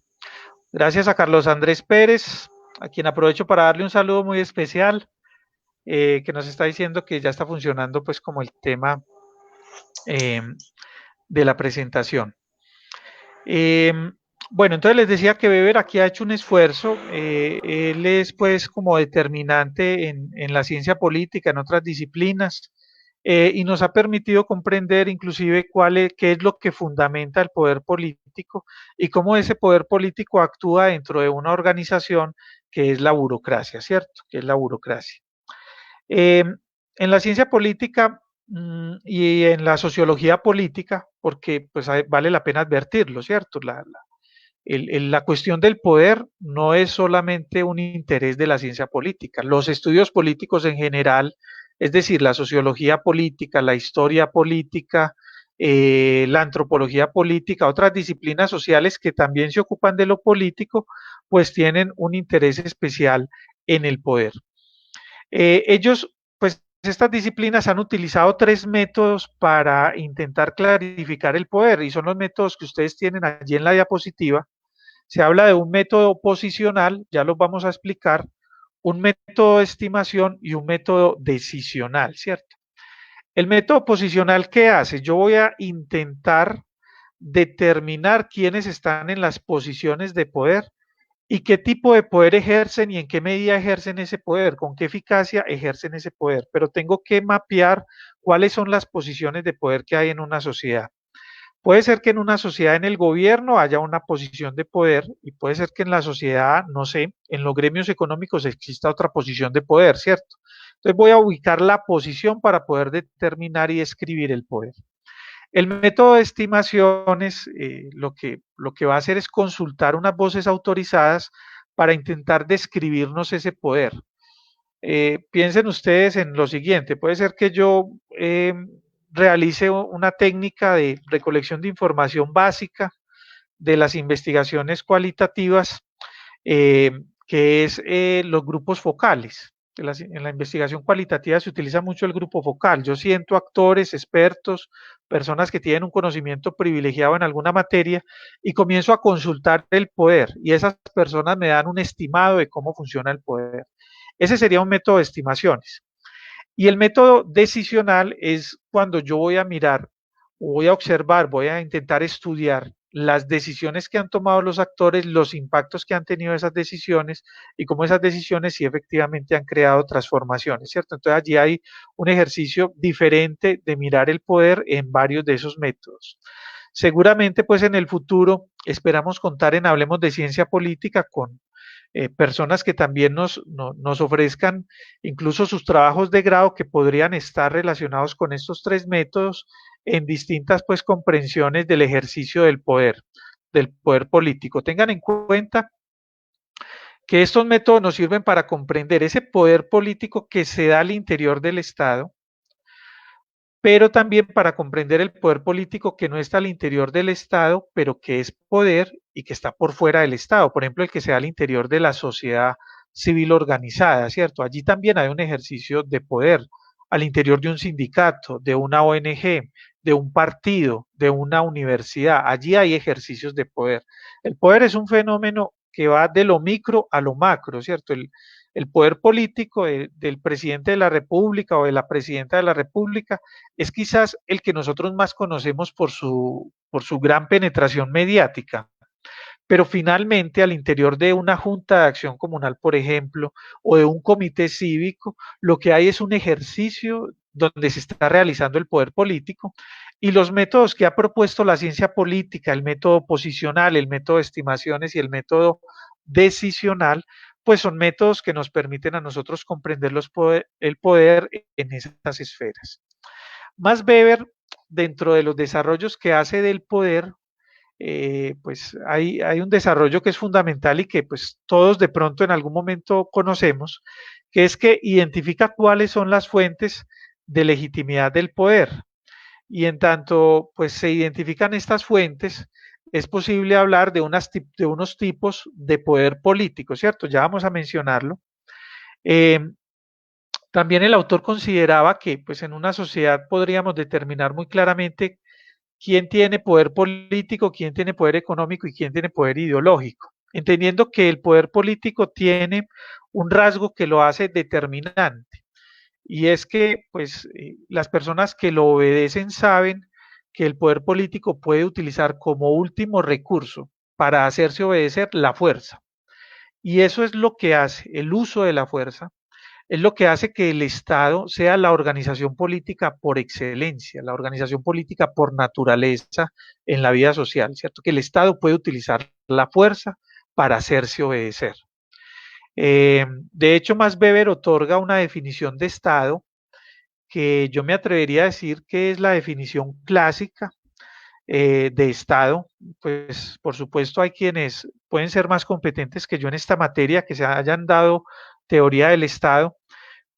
Gracias a Carlos Andrés Pérez, a quien aprovecho para darle un saludo muy especial, que nos está diciendo que ya está funcionando pues como el tema eh, de la presentación. Eh, bueno, entonces les decía que Weber aquí ha hecho un esfuerzo, él es pues como determinante en la ciencia política, en otras disciplinas, y nos ha permitido comprender inclusive qué es lo que fundamenta el poder político y cómo ese poder político actúa dentro de una organización que es la burocracia, ¿cierto? Que es la burocracia. Eh, en la ciencia política y en la sociología política, porque pues vale la pena advertirlo, ¿cierto? La cuestión del poder no es solamente un interés de la ciencia política. Los estudios políticos en general, es decir, la sociología política, la historia política, la antropología política, otras disciplinas sociales que también se ocupan de lo político, pues tienen un interés especial en el poder. Ellos, pues estas disciplinas han utilizado tres métodos para intentar clarificar el poder y son los métodos que ustedes tienen allí en la diapositiva. Se habla de un método posicional, ya los vamos a explicar, un método de estimación y un método decisional, ¿cierto? El método posicional, ¿qué hace? Yo voy a intentar determinar quiénes están en las posiciones de poder y qué tipo de poder ejercen y en qué medida ejercen ese poder, con qué eficacia ejercen ese poder, pero tengo que mapear cuáles son las posiciones de poder que hay en una sociedad. Puede ser que en una sociedad en el gobierno haya una posición de poder y puede ser que en la sociedad, no sé, en los gremios económicos exista otra posición de poder, ¿cierto? Entonces voy a ubicar la posición para poder determinar y describir el poder. El método de estimaciones lo que va a hacer es consultar unas voces autorizadas para intentar describirnos ese poder. Piensen ustedes en lo siguiente, puede ser que yo realice una técnica de recolección de información básica de las investigaciones cualitativas, que es los grupos focales. En la investigación cualitativa se utiliza mucho el grupo focal. Yo siento actores, expertos, personas que tienen un conocimiento privilegiado en alguna materia y comienzo a consultar el poder y esas personas me dan un estimado de cómo funciona el poder. Ese sería un método de estimaciones. Y el método decisional es cuando yo voy a mirar, voy a observar, voy a intentar estudiar las decisiones que han tomado los actores, los impactos que han tenido esas decisiones y cómo esas decisiones sí efectivamente han creado transformaciones, ¿cierto? Entonces allí hay un ejercicio diferente de mirar el poder en varios de esos métodos. Seguramente pues en el futuro esperamos contar en Hablemos de Ciencia Política con personas que también nos ofrezcan incluso sus trabajos de grado que podrían estar relacionados con estos tres métodos en distintas pues comprensiones del ejercicio del poder político. Tengan en cuenta que estos métodos nos sirven para comprender ese poder político que se da al interior del Estado, pero también para comprender el poder político que no está al interior del Estado, pero que es poder y que está por fuera del Estado. Por ejemplo, el que se da al interior de la sociedad civil organizada, ¿cierto? Allí también hay un ejercicio de poder al interior de un sindicato, de una ONG, de un partido, de una universidad. Allí hay ejercicios de poder. El poder es un fenómeno que va de lo micro a lo macro, ¿cierto? El poder político del presidente de la República o de la presidenta de la República es quizás el que nosotros más conocemos por su gran penetración mediática. Pero finalmente al interior de una junta de acción comunal, por ejemplo, o de un comité cívico, lo que hay es un ejercicio donde se está realizando el poder político y los métodos que ha propuesto la ciencia política, el método posicional, el método de estimaciones y el método decisional, pues son métodos que nos permiten a nosotros comprender el poder en esas esferas. Max Weber, dentro de los desarrollos que hace del poder, pues hay un desarrollo que es fundamental y que pues todos de pronto en algún momento conocemos, que es que identifica cuáles son las fuentes de legitimidad del poder. Y en tanto pues se identifican estas fuentes, es posible hablar de unos tipos de poder político, ¿cierto? Ya vamos a mencionarlo. Eh, También el autor consideraba que pues en una sociedad podríamos determinar muy claramente quién tiene poder político, quién tiene poder económico y quién tiene poder ideológico, entendiendo que el poder político tiene un rasgo que lo hace determinante y es que pues las personas que lo obedecen saben que el poder político puede utilizar como último recurso para hacerse obedecer la fuerza y eso es lo que hace el uso de la fuerza es lo que hace que el Estado sea la organización política por excelencia, la organización política por naturaleza en la vida social, ¿cierto? Que el Estado puede utilizar la fuerza para hacerse obedecer. De hecho, Max Weber otorga una definición de Estado que yo me atrevería a decir que es la definición clásica de Estado. Pues por supuesto hay quienes pueden ser más competentes que yo en esta materia, que se hayan dado teoría del Estado,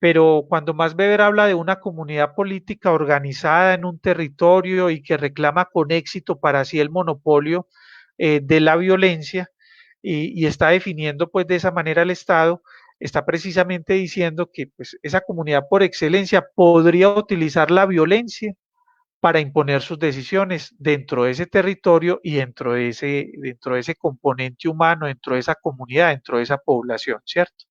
pero cuando Max Weber habla de una comunidad política organizada en un territorio y que reclama con éxito para sí el monopolio de la violencia y está definiendo pues de esa manera el Estado, está precisamente diciendo que pues, esa comunidad por excelencia podría utilizar la violencia para imponer sus decisiones dentro de ese territorio y dentro de ese componente humano, dentro de esa comunidad, dentro de esa población, ¿cierto?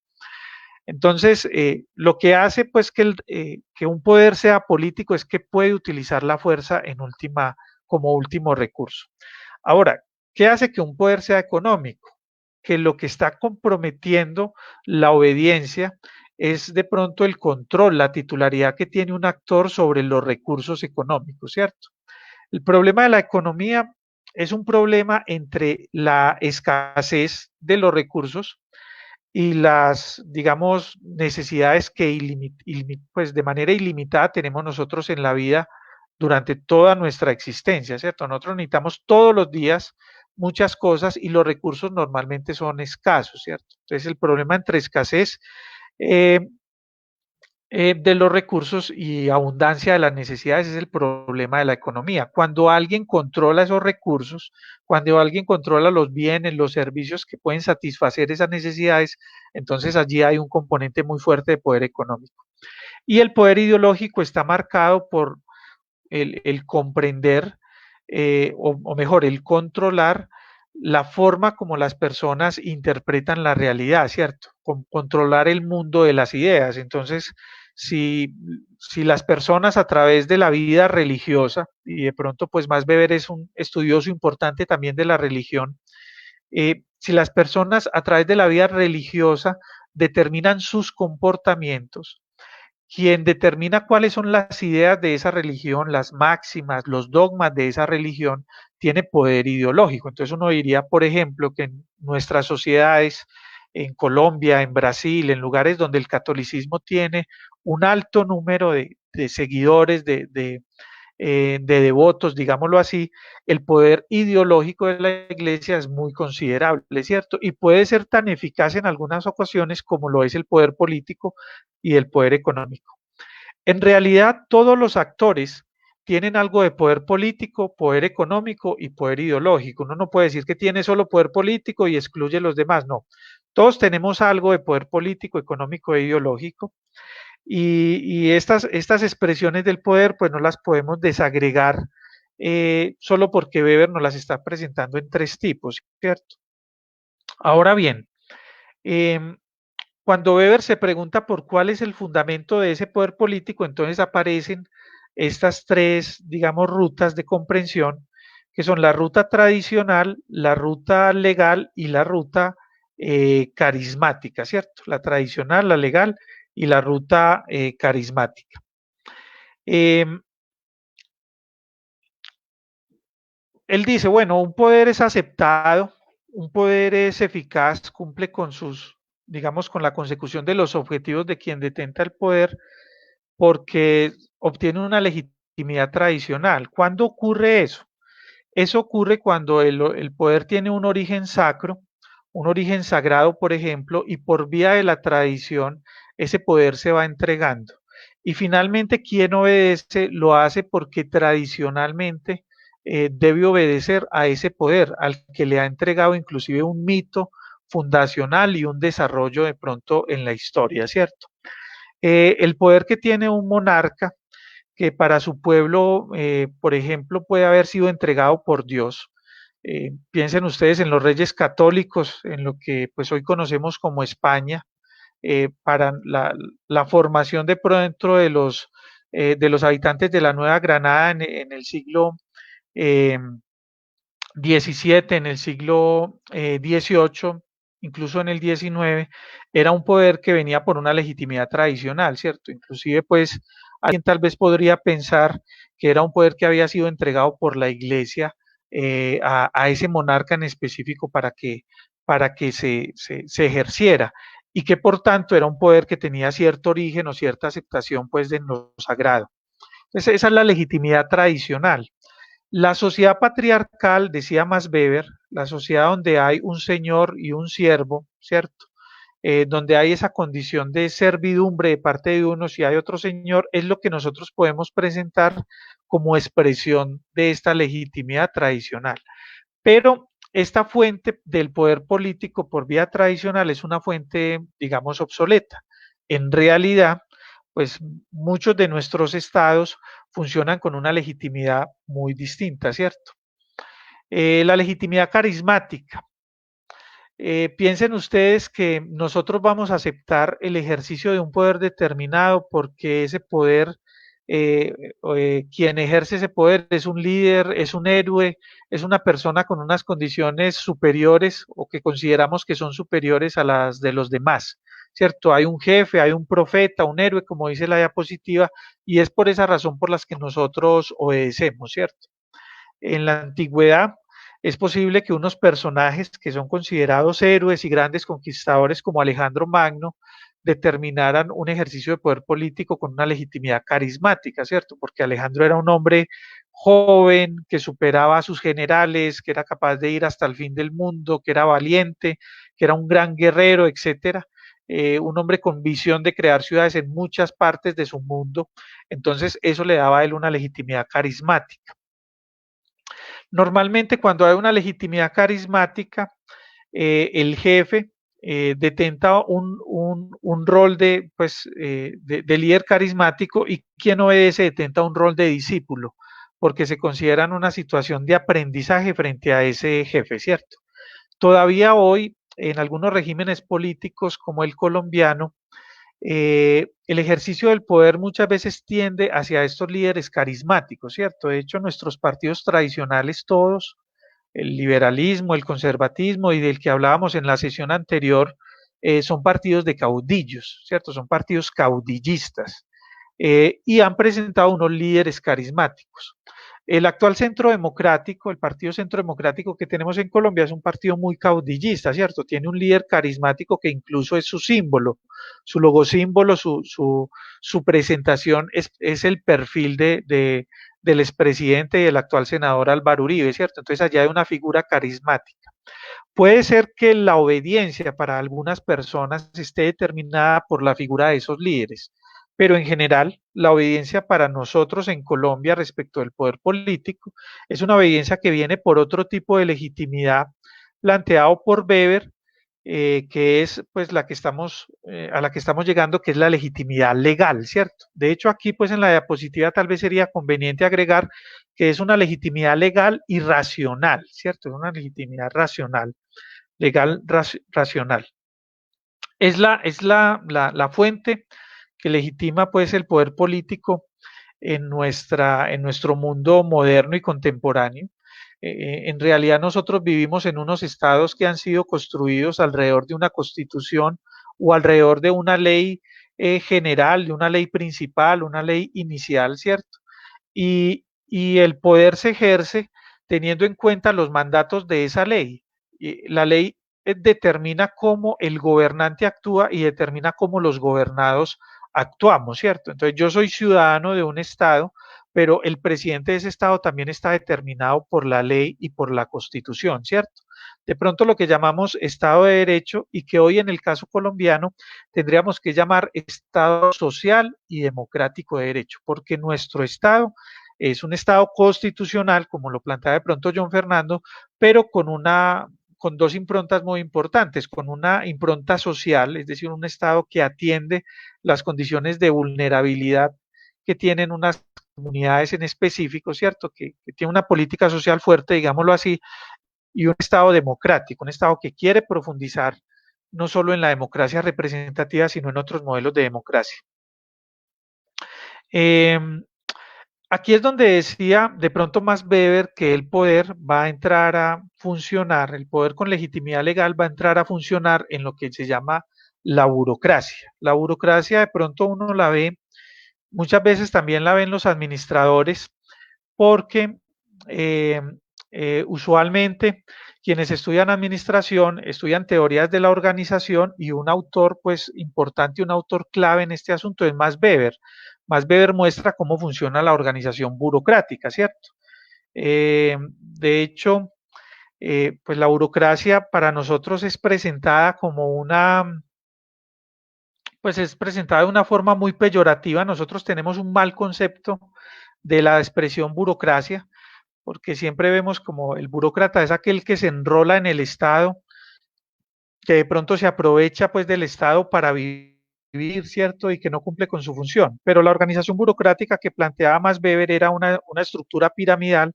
Entonces, lo que hace pues que un poder sea político es que puede utilizar la fuerza como último recurso. Ahora, ¿qué hace que un poder sea económico? Que lo que está comprometiendo la obediencia es de pronto el control, la titularidad que tiene un actor sobre los recursos económicos, ¿cierto? El problema de la economía es un problema entre la escasez de los recursos y las, digamos, necesidades que pues de manera ilimitada tenemos nosotros en la vida durante toda nuestra existencia, ¿cierto? Nosotros necesitamos todos los días muchas cosas y los recursos normalmente son escasos, ¿cierto? Entonces el problema entre escasez eh, de los recursos y abundancia de las necesidades es el problema de la economía. Cuando alguien controla esos recursos, cuando alguien controla los bienes, los servicios que pueden satisfacer esas necesidades, entonces allí hay un componente muy fuerte de poder económico. Y el poder ideológico está marcado por el comprender, o mejor, el controlar la forma como las personas interpretan la realidad, ¿cierto? Controlar el mundo de las ideas. Entonces, si, si las personas a través de la vida religiosa, y de pronto pues Max Weber es un estudioso importante también de la religión, si las personas a través de la vida religiosa determinan sus comportamientos, quien determina cuáles son las ideas de esa religión, las máximas, los dogmas de esa religión, tiene poder ideológico. Entonces uno diría, por ejemplo, que en nuestras sociedades, en Colombia, en Brasil, en lugares donde el catolicismo tiene un alto número de seguidores, de devotos, digámoslo así, el poder ideológico de la iglesia es muy considerable, ¿cierto? Y puede ser tan eficaz en algunas ocasiones como lo es el poder político y el poder económico. En realidad, todos los actores tienen algo de poder político, poder económico y poder ideológico. Uno no puede decir que tiene solo poder político y excluye los demás, no. Todos tenemos algo de poder político, económico e ideológico. Y estas expresiones del poder, pues no las podemos desagregar solo porque Weber nos las está presentando en tres tipos, ¿cierto? Ahora bien, eh, cuando Weber se pregunta por cuál es el fundamento de ese poder político, entonces aparecen estas tres, digamos, rutas de comprensión, que son la ruta tradicional, la ruta legal y la ruta carismática, ¿cierto? La tradicional, la legal y la ruta carismática. Eh, Él dice, bueno, un poder es aceptado, un poder es eficaz, cumple con sus, digamos, con la consecución de los objetivos de quien detenta el poder, porque obtiene una legitimidad tradicional. ¿Cuándo ocurre eso? Eso ocurre cuando el poder tiene un origen sacro, un origen sagrado, por ejemplo, y por vía de la tradición, ese poder se va entregando. Y finalmente, quien obedece lo hace porque tradicionalmente debe obedecer a ese poder, al que le ha entregado inclusive un mito fundacional y un desarrollo de pronto en la historia, ¿cierto? El poder que tiene un monarca, que para su pueblo, por ejemplo, puede haber sido entregado por Dios. Piensen ustedes en los reyes católicos, en lo que pues hoy conocemos como España, para la formación de pronto de los habitantes de la Nueva Granada en el siglo eh, 17, en el siglo 18, incluso en el 19, era un poder que venía por una legitimidad tradicional, ¿cierto? Inclusive, pues, alguien tal vez podría pensar que era un poder que había sido entregado por la iglesia a ese monarca en específico para que se ejerciera y que por tanto era un poder que tenía cierto origen o cierta aceptación pues de lo sagrado. Entonces, esa es la legitimidad tradicional. La sociedad patriarcal, decía Max Weber, la sociedad donde hay un señor y un siervo, ¿cierto? Donde hay esa condición de servidumbre de parte de unos y hay otro señor, es lo que nosotros podemos presentar como expresión de esta legitimidad tradicional. Pero esta fuente del poder político por vía tradicional es una fuente, digamos, obsoleta. En realidad, pues muchos de nuestros estados funcionan con una legitimidad muy distinta, ¿cierto? La legitimidad carismática. Piensen ustedes que nosotros vamos a aceptar el ejercicio de un poder determinado porque ese poder, quien ejerce ese poder es un líder, es un héroe, es una persona con unas condiciones superiores o que consideramos que son superiores a las de los demás, ¿cierto? Hay un jefe, hay un profeta, un héroe, como dice la diapositiva, y es por esa razón por las que nosotros obedecemos, ¿cierto? En la antigüedad es posible que unos personajes que son considerados héroes y grandes conquistadores como Alejandro Magno determinaran un ejercicio de poder político con una legitimidad carismática, ¿cierto? Porque Alejandro era un hombre joven, que superaba a sus generales, que era capaz de ir hasta el fin del mundo, que era valiente, que era un gran guerrero, etcétera. Un hombre con visión de crear ciudades en muchas partes de su mundo. Entonces, eso le daba a él una legitimidad carismática. Normalmente cuando hay una legitimidad carismática, el jefe detenta un rol pues, de líder carismático y quien obedece detenta un rol de discípulo, porque se considera en una situación de aprendizaje frente a ese jefe, ¿cierto? Todavía hoy, en algunos regímenes políticos como el colombiano, el ejercicio del poder muchas veces tiende hacia estos líderes carismáticos, ¿cierto? De hecho, nuestros partidos tradicionales todos, el liberalismo, el conservatismo y del que hablábamos en la sesión anterior, son partidos de caudillos, ¿cierto? Son partidos caudillistas. y han presentado unos líderes carismáticos. El actual Centro Democrático, el Partido Centro Democrático que tenemos en Colombia es un partido muy caudillista, ¿cierto? Tiene un líder carismático que incluso es su símbolo, su logosímbolo, su presentación es el perfil del expresidente y el actual senador Álvaro Uribe, ¿cierto? Entonces allá hay una figura carismática. Puede ser que la obediencia para algunas personas esté determinada por la figura de esos líderes, pero en general la obediencia para nosotros en Colombia respecto del poder político es una obediencia que viene por otro tipo de legitimidad planteado por Weber, que es pues la que estamos a la que estamos llegando, que es la legitimidad legal, ¿cierto? De hecho aquí pues en la diapositiva tal vez sería conveniente agregar que es una legitimidad legal y racional, ¿cierto? Es una legitimidad racional, legal racional. Es la fuente que legitima pues el poder político en nuestro mundo moderno y contemporáneo. En realidad nosotros vivimos en unos estados que han sido construidos alrededor de una constitución o alrededor de una ley general, de una ley principal, una ley inicial, ¿cierto? Y el poder se ejerce teniendo en cuenta los mandatos de esa ley. Y la ley determina cómo el gobernante actúa y determina cómo los gobernados actuamos, ¿cierto? Entonces yo soy ciudadano de un estado, pero el presidente de ese estado también está determinado por la ley y por la constitución, ¿cierto? De pronto lo que llamamos Estado de Derecho y que hoy en el caso colombiano tendríamos que llamar Estado social y democrático de derecho, porque nuestro Estado es un Estado constitucional, como lo plantea de pronto John Fernando, pero con dos improntas muy importantes, con una impronta social, es decir, un Estado que atiende las condiciones de vulnerabilidad que tienen unas comunidades en específico, ¿cierto? Que tiene una política social fuerte, digámoslo así, y un Estado democrático, un Estado que quiere profundizar no solo en la democracia representativa, sino en otros modelos de democracia. Eh, Aquí es donde decía de pronto más Weber que el poder va a entrar a funcionar, el poder con legitimidad legal va a entrar a funcionar en lo que se llama la burocracia. La burocracia de pronto uno la ve, muchas veces también la ven los administradores, porque eh, usualmente quienes estudian administración estudian teorías de la organización y un autor pues importante, un autor clave en este asunto es Max Weber. Max Weber muestra cómo funciona la organización burocrática, ¿cierto? De hecho, pues la burocracia para nosotros es presentada como pues es presentada de una forma muy peyorativa. Nosotros tenemos un mal concepto de la expresión burocracia, porque siempre vemos como el burócrata es aquel que se enrola en el Estado, que de pronto se aprovecha pues del Estado para vivir, ¿cierto? Y que no cumple con su función. Pero la organización burocrática que planteaba Max Weber era una estructura piramidal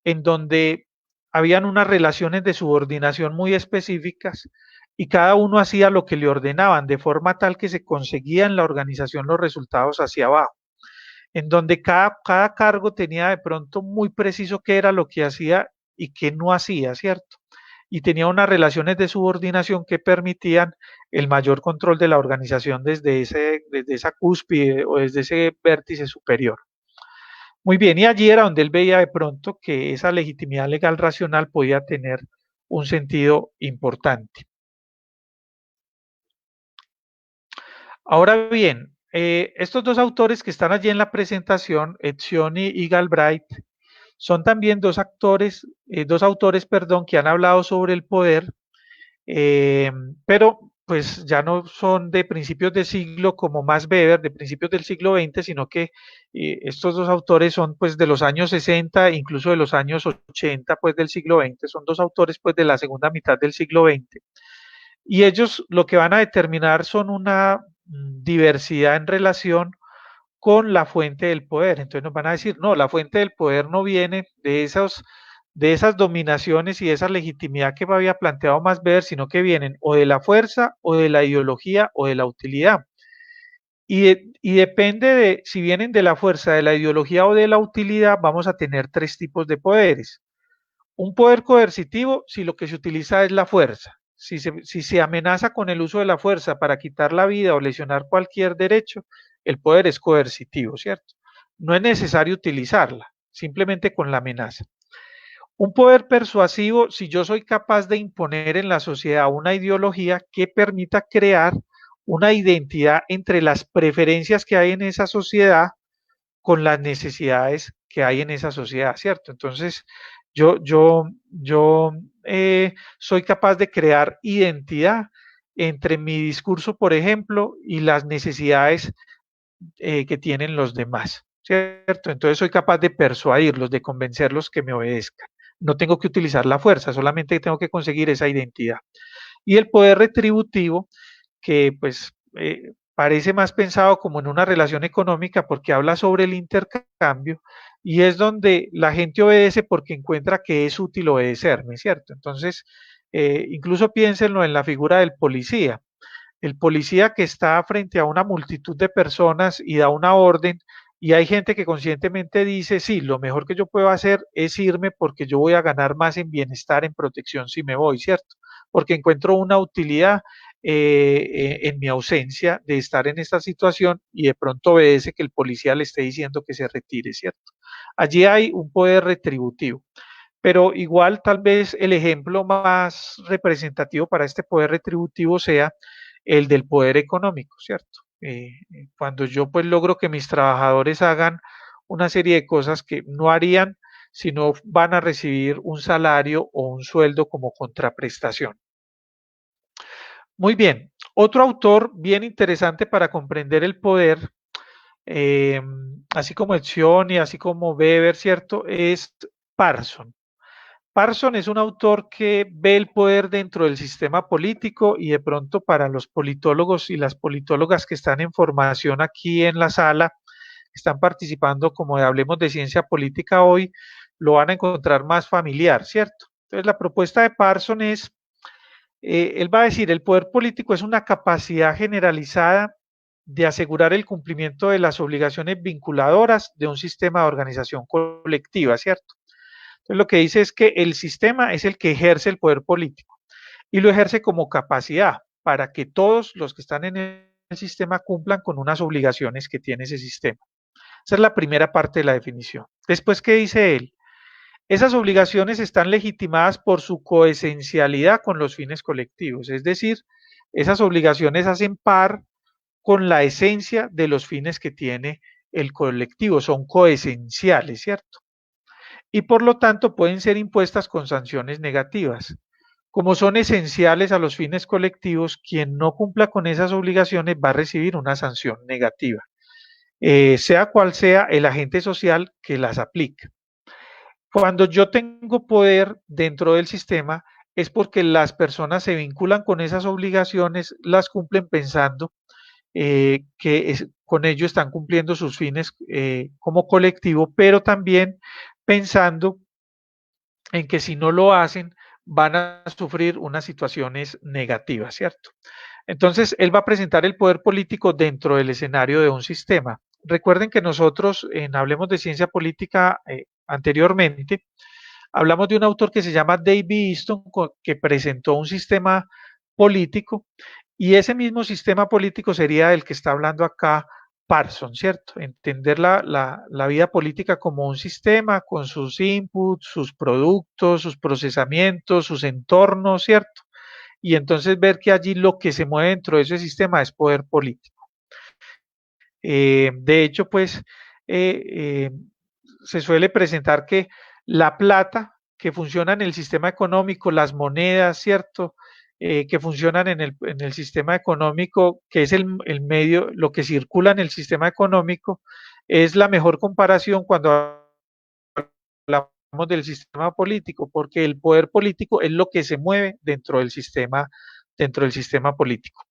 en donde habían unas relaciones de subordinación muy específicas y cada uno hacía lo que le ordenaban, de forma tal que se conseguían en la organización los resultados hacia abajo, en donde cada cargo tenía de pronto muy preciso qué era lo que hacía y qué no hacía, ¿cierto? Y tenía unas relaciones de subordinación que permitían el mayor control de la organización desde esa cúspide o desde ese vértice superior. Muy bien, y allí era donde él veía de pronto que esa legitimidad legal racional podía tener un sentido importante. Ahora bien, estos dos autores que están allí en la presentación, Etzioni y Galbraith, son también dos autores, perdón, que han hablado sobre el poder, pero pues ya no son de principios de siglo como Max Weber, de principios del siglo XX, sino que estos dos autores son pues de los años 60, incluso de los años 80 pues del siglo XX, son dos autores pues de la segunda mitad del siglo XX. Y ellos lo que van a determinar son una diversidad en relación con la fuente del poder. Entonces nos van a decir, no, la fuente del poder no viene de esas dominaciones y de esa legitimidad que me había planteado Max Weber, sino que vienen o de la fuerza o de la ideología o de la utilidad. Y depende de si vienen de la fuerza, de la ideología o de la utilidad, vamos a tener tres tipos de poderes. Un poder coercitivo si lo que se utiliza es la fuerza, si se amenaza con el uso de la fuerza para quitar la vida o lesionar cualquier derecho, el poder es coercitivo, ¿cierto? No es necesario utilizarla, simplemente con la amenaza. Un poder persuasivo, si yo soy capaz de imponer en la sociedad una ideología que permita crear una identidad entre las preferencias que hay en esa sociedad con las necesidades que hay en esa sociedad, ¿cierto? Entonces, yo soy capaz de crear identidad entre mi discurso, por ejemplo, y las necesidades que tienen los demás, ¿cierto? Entonces soy capaz de persuadirlos, de convencerlos que me obedezcan. No tengo que utilizar la fuerza, solamente tengo que conseguir esa identidad. Y el poder retributivo, que pues parece más pensado como en una relación económica porque habla sobre el intercambio y es donde la gente obedece porque encuentra que es útil obedecerme, ¿cierto? Entonces, incluso piénsenlo en la figura del policía. El policía que está frente a una multitud de personas y da una orden y hay gente que conscientemente dice, sí, lo mejor que yo puedo hacer es irme porque yo voy a ganar más en bienestar, en protección si me voy, ¿cierto? Porque encuentro una utilidad en mi ausencia de estar en esta situación y de pronto obedece que el policía le esté diciendo que se retire, ¿cierto? Allí hay un poder retributivo. Pero igual tal vez el ejemplo más representativo para este poder retributivo sea el del poder económico, ¿cierto? Cuando yo pues logro que mis trabajadores hagan una serie de cosas que no harían si no van a recibir un salario o un sueldo como contraprestación. Muy bien, otro autor bien interesante para comprender el poder, eh, así como Etzion y así como Weber, ¿cierto? Es Parson. Parson es un autor que ve el poder dentro del sistema político y de pronto para los politólogos y las politólogas que están en formación aquí en la sala, están participando como de Hablemos de Ciencia Política hoy, lo van a encontrar más familiar, ¿cierto? Entonces la propuesta de Parson es, él va a decir, el poder político es una capacidad generalizada de asegurar el cumplimiento de las obligaciones vinculadoras de un sistema de organización colectiva, ¿cierto? Entonces lo que dice es que el sistema es el que ejerce el poder político y lo ejerce como capacidad para que todos los que están en el sistema cumplan con unas obligaciones que tiene ese sistema. Esa es la primera parte de la definición. Después, ¿qué dice él? Esas obligaciones están legitimadas por su coesencialidad con los fines colectivos, es decir, esas obligaciones hacen par con la esencia de los fines que tiene el colectivo, son coesenciales, ¿cierto? Y por lo tanto pueden ser impuestas con sanciones negativas. Como son esenciales a los fines colectivos, quien no cumpla con esas obligaciones va a recibir una sanción negativa, sea cual sea el agente social que las aplique. Cuando yo tengo poder dentro del sistema es porque las personas se vinculan con esas obligaciones, las cumplen pensando con ello están cumpliendo sus fines como colectivo, pero también pensando en que si no lo hacen van a sufrir unas situaciones negativas, ¿cierto? Entonces, él va a presentar el poder político dentro del escenario de un sistema. Recuerden que nosotros en Hablemos de Ciencia Política anteriormente, hablamos de un autor que se llama David Easton, que presentó un sistema político y ese mismo sistema político sería el que está hablando acá Parson, ¿cierto? Entender la vida política como un sistema con sus inputs, sus productos, sus procesamientos, sus entornos, ¿cierto? Y entonces ver que allí lo que se mueve dentro de ese sistema es poder político. De hecho, pues eh, eh, se suele presentar que la plata que funciona en el sistema económico, las monedas, ¿cierto? Que funcionan en el sistema económico, que es el medio, lo que circula en el sistema económico, es la mejor comparación cuando hablamos del sistema político, porque el poder político es lo que se mueve dentro del sistema político.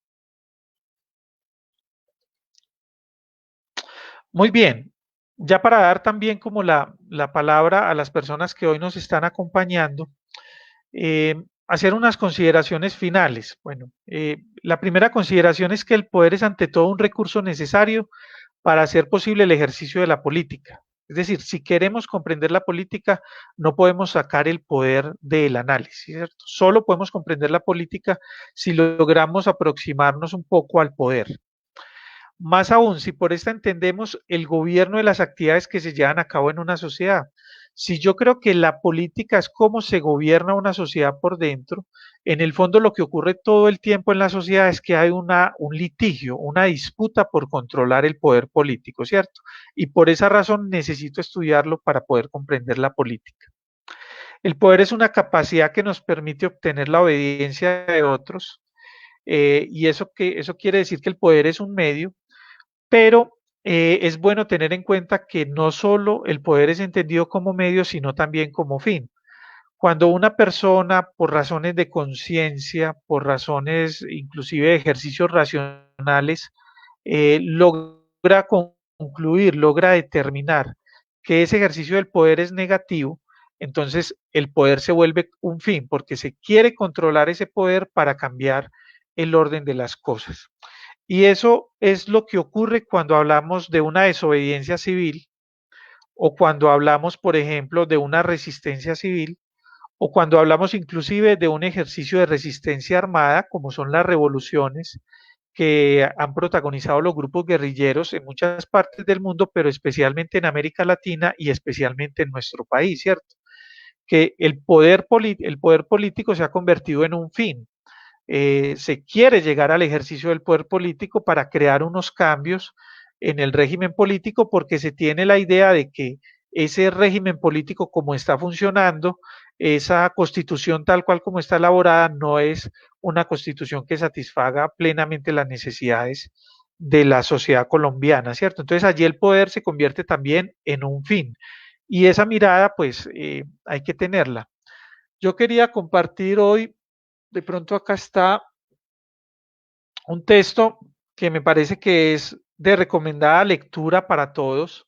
Muy bien, ya para dar también como la palabra a las personas que hoy nos están acompañando, hacer unas consideraciones finales. Bueno, la primera consideración es que el poder es ante todo un recurso necesario para hacer posible el ejercicio de la política. Es decir, si queremos comprender la política, no podemos sacar el poder del análisis, ¿cierto? Solo podemos comprender la política si logramos aproximarnos un poco al poder. Más aún, si por esta entendemos el gobierno de las actividades que se llevan a cabo en una sociedad. Si yo creo que la política es cómo se gobierna una sociedad por dentro, en el fondo lo que ocurre todo el tiempo en la sociedad es que hay un litigio, una disputa por controlar el poder político, ¿cierto? Y por esa razón necesito estudiarlo para poder comprender la política. El poder es una capacidad que nos permite obtener la obediencia de otros, y eso quiere decir que el poder es un medio, pero es bueno tener en cuenta que no solo el poder es entendido como medio, sino también como fin. Cuando una persona, por razones de conciencia, por razones inclusive de ejercicios racionales, logra concluir, logra determinar que ese ejercicio del poder es negativo, entonces el poder se vuelve un fin, porque se quiere controlar ese poder para cambiar el orden de las cosas. Y eso es lo que ocurre cuando hablamos de una desobediencia civil o cuando hablamos, por ejemplo, de una resistencia civil o cuando hablamos inclusive de un ejercicio de resistencia armada, como son las revoluciones que han protagonizado los grupos guerrilleros en muchas partes del mundo, pero especialmente en América Latina y especialmente en nuestro país, ¿cierto? Que el poder político se ha convertido en un fin, se quiere llegar al ejercicio del poder político para crear unos cambios en el régimen político porque se tiene la idea de que ese régimen político como está funcionando, esa constitución tal cual como está elaborada, no es una constitución que satisfaga plenamente las necesidades de la sociedad colombiana, ¿cierto? Entonces allí el poder se convierte también en un fin y esa mirada pues hay que tenerla. Yo quería compartir hoy, de pronto acá está un texto que me parece que es de recomendada lectura para todos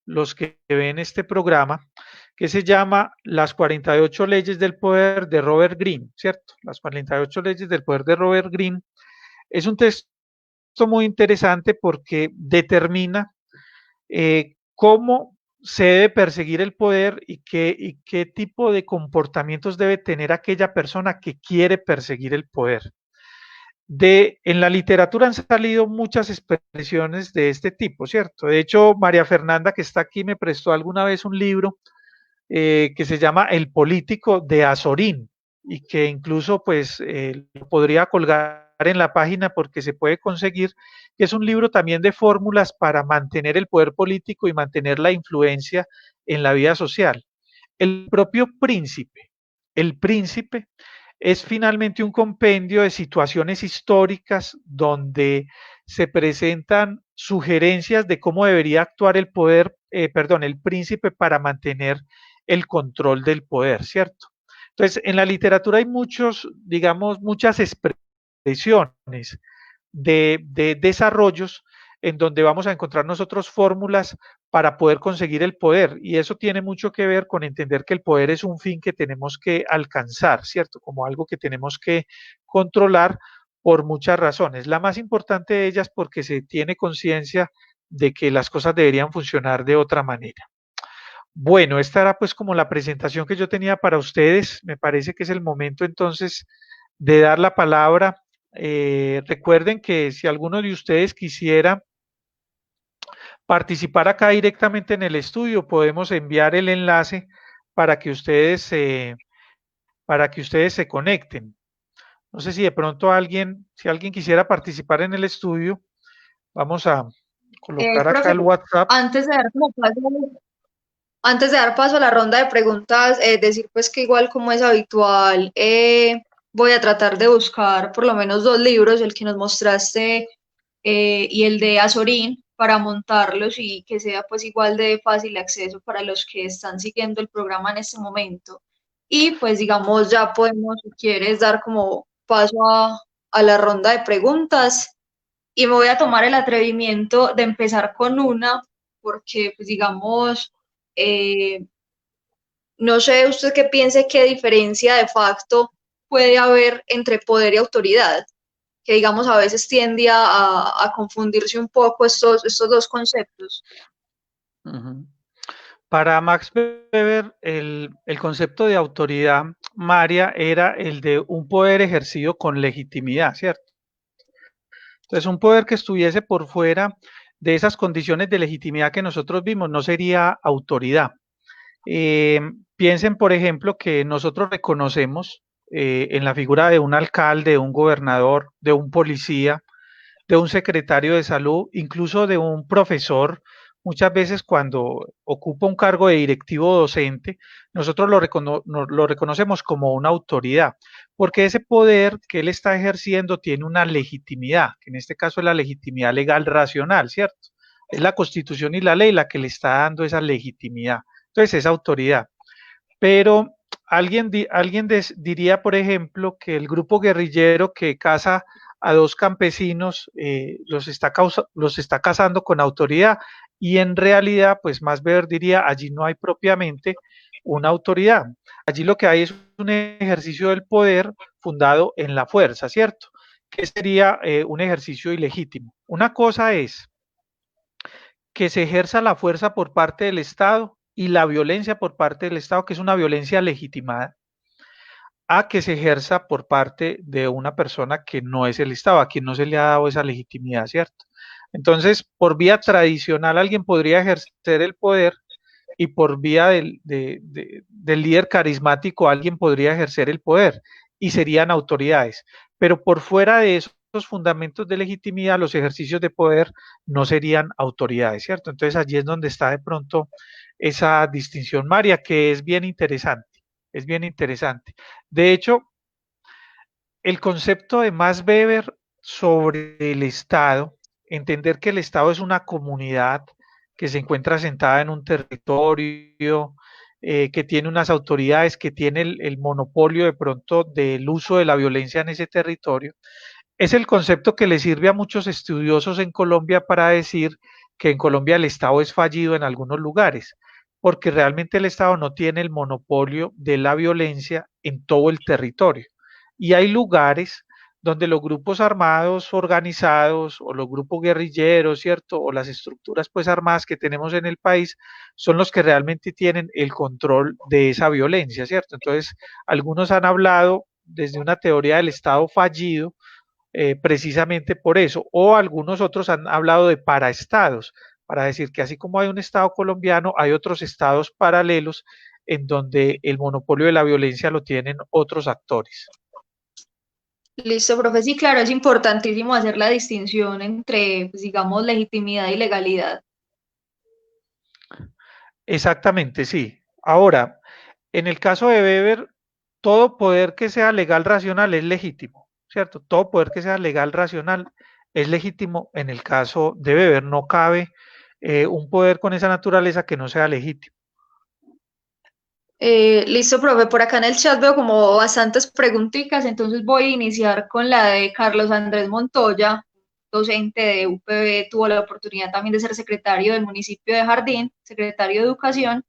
los que ven este programa, que se llama Las 48 leyes del poder de Robert Greene, ¿cierto? Las 48 leyes del poder de Robert Greene. Es un texto muy interesante porque determina cómo se debe perseguir el poder y qué tipo de comportamientos debe tener aquella persona que quiere perseguir el poder. En la literatura han salido muchas expresiones de este tipo, ¿cierto? De hecho, María Fernanda, que está aquí, me prestó alguna vez un libro que se llama El político de Azorín y que incluso pues lo podría colgar en la página porque se puede conseguir, que es un libro también de fórmulas para mantener el poder político y mantener la influencia en la vida social. El propio el príncipe es finalmente un compendio de situaciones históricas donde se presentan sugerencias de cómo debería actuar el príncipe para mantener el control del poder, ¿cierto? Entonces, en la literatura hay muchas expresiones de desarrollos en donde vamos a encontrar nosotros fórmulas para poder conseguir el poder. Y eso tiene mucho que ver con entender que el poder es un fin que tenemos que alcanzar, ¿cierto? Como algo que tenemos que controlar por muchas razones. La más importante de ellas porque se tiene conciencia de que las cosas deberían funcionar de otra manera. Bueno, esta era pues como la presentación que yo tenía para ustedes. Me parece que es el momento entonces de dar la palabra. Recuerden que si alguno de ustedes quisiera participar acá directamente en el estudio, podemos enviar el enlace para que ustedes se conecten. No sé si de pronto si alguien quisiera participar en el estudio, vamos a colocar acá Profe, el WhatsApp. antes de dar paso a la ronda de preguntas, decir pues que igual como es habitual, voy a tratar de buscar por lo menos dos libros, el que nos mostraste y el de Azorín, para montarlos y que sea pues igual de fácil acceso para los que están siguiendo el programa en este momento. Y pues digamos ya podemos, si quieres, dar como paso a la ronda de preguntas y me voy a tomar el atrevimiento de empezar con una, porque pues digamos, eh, no sé usted qué piense, qué diferencia de facto puede haber entre poder y autoridad, que digamos a veces tiende a confundirse un poco estos dos conceptos. Ujú. Para Max Weber, el concepto de autoridad, María, era el de un poder ejercido con legitimidad, ¿cierto? Entonces, un poder que estuviese por fuera de esas condiciones de legitimidad que nosotros vimos no sería autoridad. Piensen, por ejemplo, que nosotros reconocemos en la figura de un alcalde, de un gobernador, de un policía, de un secretario de salud, incluso de un profesor, muchas veces cuando ocupa un cargo de directivo docente, nosotros lo reconocemos como una autoridad, porque ese poder que él está ejerciendo tiene una legitimidad, que en este caso es la legitimidad legal racional, ¿cierto? Es la constitución y la ley la que le está dando esa legitimidad. Entonces, es autoridad. Pero diría, por ejemplo, que el grupo guerrillero que caza a dos campesinos los está cazando con autoridad y en realidad, pues más ver diría, allí no hay propiamente una autoridad. Allí lo que hay es un ejercicio del poder fundado en la fuerza, ¿cierto? Que sería un ejercicio ilegítimo. Una cosa es que se ejerza la fuerza por parte del Estado y la violencia por parte del Estado, que es una violencia legitimada, a que se ejerza por parte de una persona que no es el Estado, a quien no se le ha dado esa legitimidad, ¿cierto? Entonces, por vía tradicional alguien podría ejercer el poder y por vía del líder carismático alguien podría ejercer el poder y serían autoridades. Pero por fuera de esos fundamentos de legitimidad, los ejercicios de poder no serían autoridades, ¿cierto? Entonces allí es donde está de pronto esa distinción, María, que es bien interesante, es bien interesante. De hecho, el concepto de Max Weber sobre el Estado, entender que el Estado es una comunidad que se encuentra sentada en un territorio, que tiene unas autoridades, que tiene el monopolio de pronto del uso de la violencia en ese territorio, es el concepto que le sirve a muchos estudiosos en Colombia para decir que en Colombia el Estado es fallido en algunos lugares, porque realmente el Estado no tiene el monopolio de la violencia en todo el territorio. Y hay lugares donde los grupos armados organizados o los grupos guerrilleros, ¿cierto? O las estructuras pues armadas que tenemos en el país son los que realmente tienen el control de esa violencia, ¿cierto? Entonces, algunos han hablado desde una teoría del Estado fallido, precisamente por eso, o algunos otros han hablado de paraestados, para decir que así como hay un Estado colombiano, hay otros estados paralelos en donde el monopolio de la violencia lo tienen otros actores. Listo, profe. Sí, claro, es importantísimo hacer la distinción entre, pues, digamos, legitimidad y legalidad. Exactamente, sí. Ahora, en el caso de Weber, todo poder que sea legal racional es legítimo, ¿cierto? Todo poder que sea legal racional es legítimo. En el caso de Weber no cabe un poder con esa naturaleza que no sea legítimo. Listo, profe. Por acá en el chat veo como bastantes preguntitas, entonces voy a iniciar con la de Carlos Andrés Montoya, docente de UPB, tuvo la oportunidad también de ser secretario del municipio de Jardín, secretario de Educación,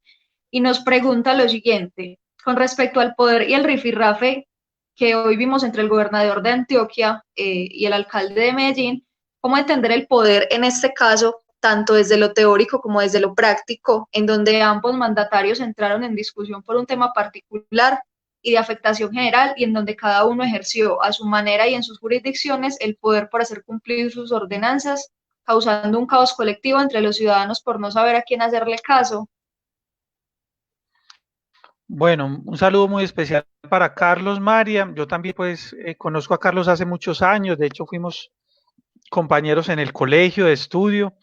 y nos pregunta lo siguiente, con respecto al poder y el rifirrafe que hoy vimos entre el gobernador de Antioquia y el alcalde de Medellín, ¿cómo entender el poder en este caso, tanto desde lo teórico como desde lo práctico, en donde ambos mandatarios entraron en discusión por un tema particular y de afectación general, y en donde cada uno ejerció a su manera y en sus jurisdicciones el poder por hacer cumplir sus ordenanzas, causando un caos colectivo entre los ciudadanos por no saber a quién hacerle caso? Bueno, un saludo muy especial para Carlos María. Yo también pues conozco a Carlos hace muchos años, de hecho fuimos compañeros en el colegio de estudio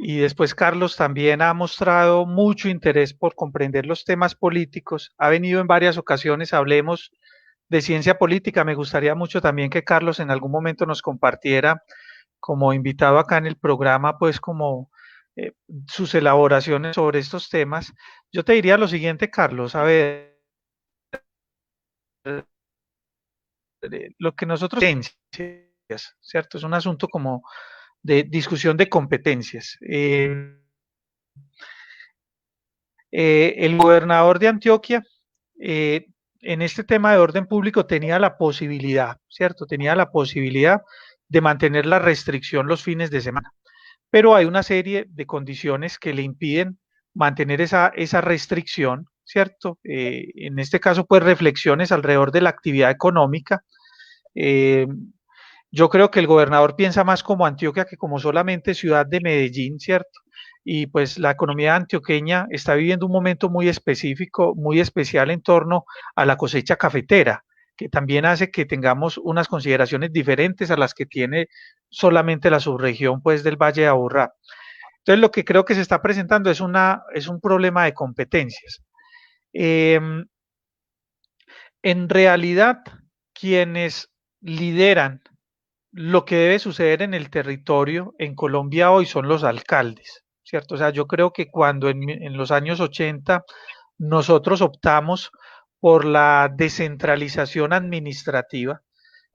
y después Carlos también ha mostrado mucho interés por comprender los temas políticos. Ha venido en varias ocasiones, hablemos de ciencia política. Me gustaría mucho también que Carlos en algún momento nos compartiera como invitado acá en el programa, pues como eh, sus elaboraciones sobre estos temas. Yo te diría lo siguiente, Carlos, a ver, lo que nosotros ¿cierto? Es un asunto como de discusión de competencias. El gobernador de Antioquia, eh, en este tema de orden público, tenía la posibilidad, ¿cierto? Tenía la posibilidad de mantener la restricción los fines de semana, pero hay una serie de condiciones que le impiden mantener esa restricción, ¿cierto? En este caso, pues reflexiones alrededor de la actividad económica. Yo creo que el gobernador piensa más como Antioquia que como solamente ciudad de Medellín, ¿cierto? Y pues la economía antioqueña está viviendo un momento muy específico, muy especial en torno a la cosecha cafetera, que también hace que tengamos unas consideraciones diferentes a las que tiene solamente la subregión pues del Valle de Aburrá. Entonces lo que creo que se está presentando es un problema de competencias. Eh, en realidad, quienes lideran lo que debe suceder en el territorio en Colombia hoy son los alcaldes, ¿cierto? O sea, yo creo que cuando en los años 80 nosotros optamos por la descentralización administrativa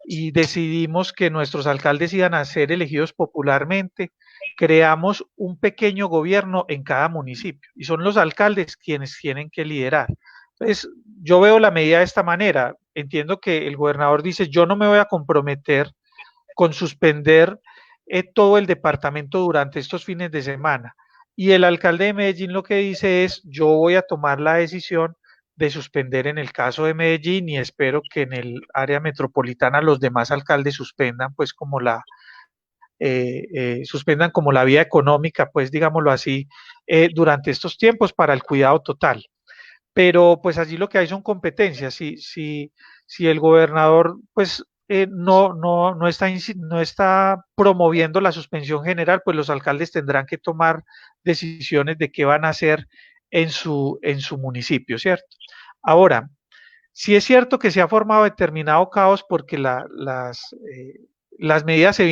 y decidimos que nuestros alcaldes iban a ser elegidos popularmente, creamos un pequeño gobierno en cada municipio y son los alcaldes quienes tienen que liderar. Entonces, yo veo la medida de esta manera. Entiendo que el gobernador dice, yo no me voy a comprometer con suspender todo el departamento durante estos fines de semana. Y el alcalde de Medellín lo que dice es, yo voy a tomar la decisión de suspender en el caso de Medellín y espero que en el área metropolitana los demás alcaldes suspendan pues como suspendan como la vía económica, pues digámoslo así, durante estos tiempos para el cuidado total. Pero pues allí lo que hay son competencias. Si el gobernador pues no está promoviendo la suspensión general, pues los alcaldes tendrán que tomar decisiones de qué van a hacer en su municipio, ¿cierto? Ahora, sí es cierto que se ha formado determinado caos porque las medidas se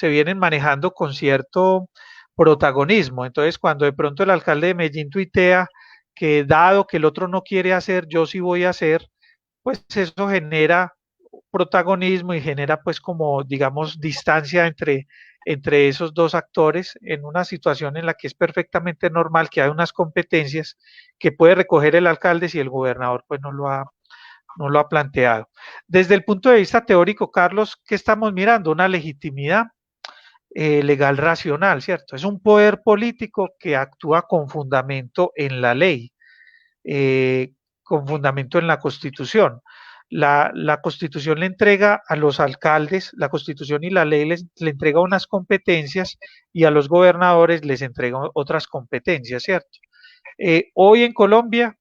vienen manejando con cierto protagonismo. Entonces, cuando de pronto el alcalde de Medellín tuitea que dado que el otro no quiere hacer, yo sí voy a hacer, pues eso genera protagonismo y genera pues como digamos distancia entre esos dos actores en una situación en la que es perfectamente normal que hay unas competencias que puede recoger el alcalde si el gobernador pues no lo ha planteado. Desde el punto de vista teórico, Carlos, ¿qué estamos mirando? Una legitimidad legal racional, ¿cierto? Es un poder político que actúa con fundamento en la ley, con fundamento en la Constitución. La Constitución le entrega a los alcaldes, la Constitución y la ley le entrega unas competencias y a los gobernadores les entrega otras competencias, ¿cierto? Hoy en Colombia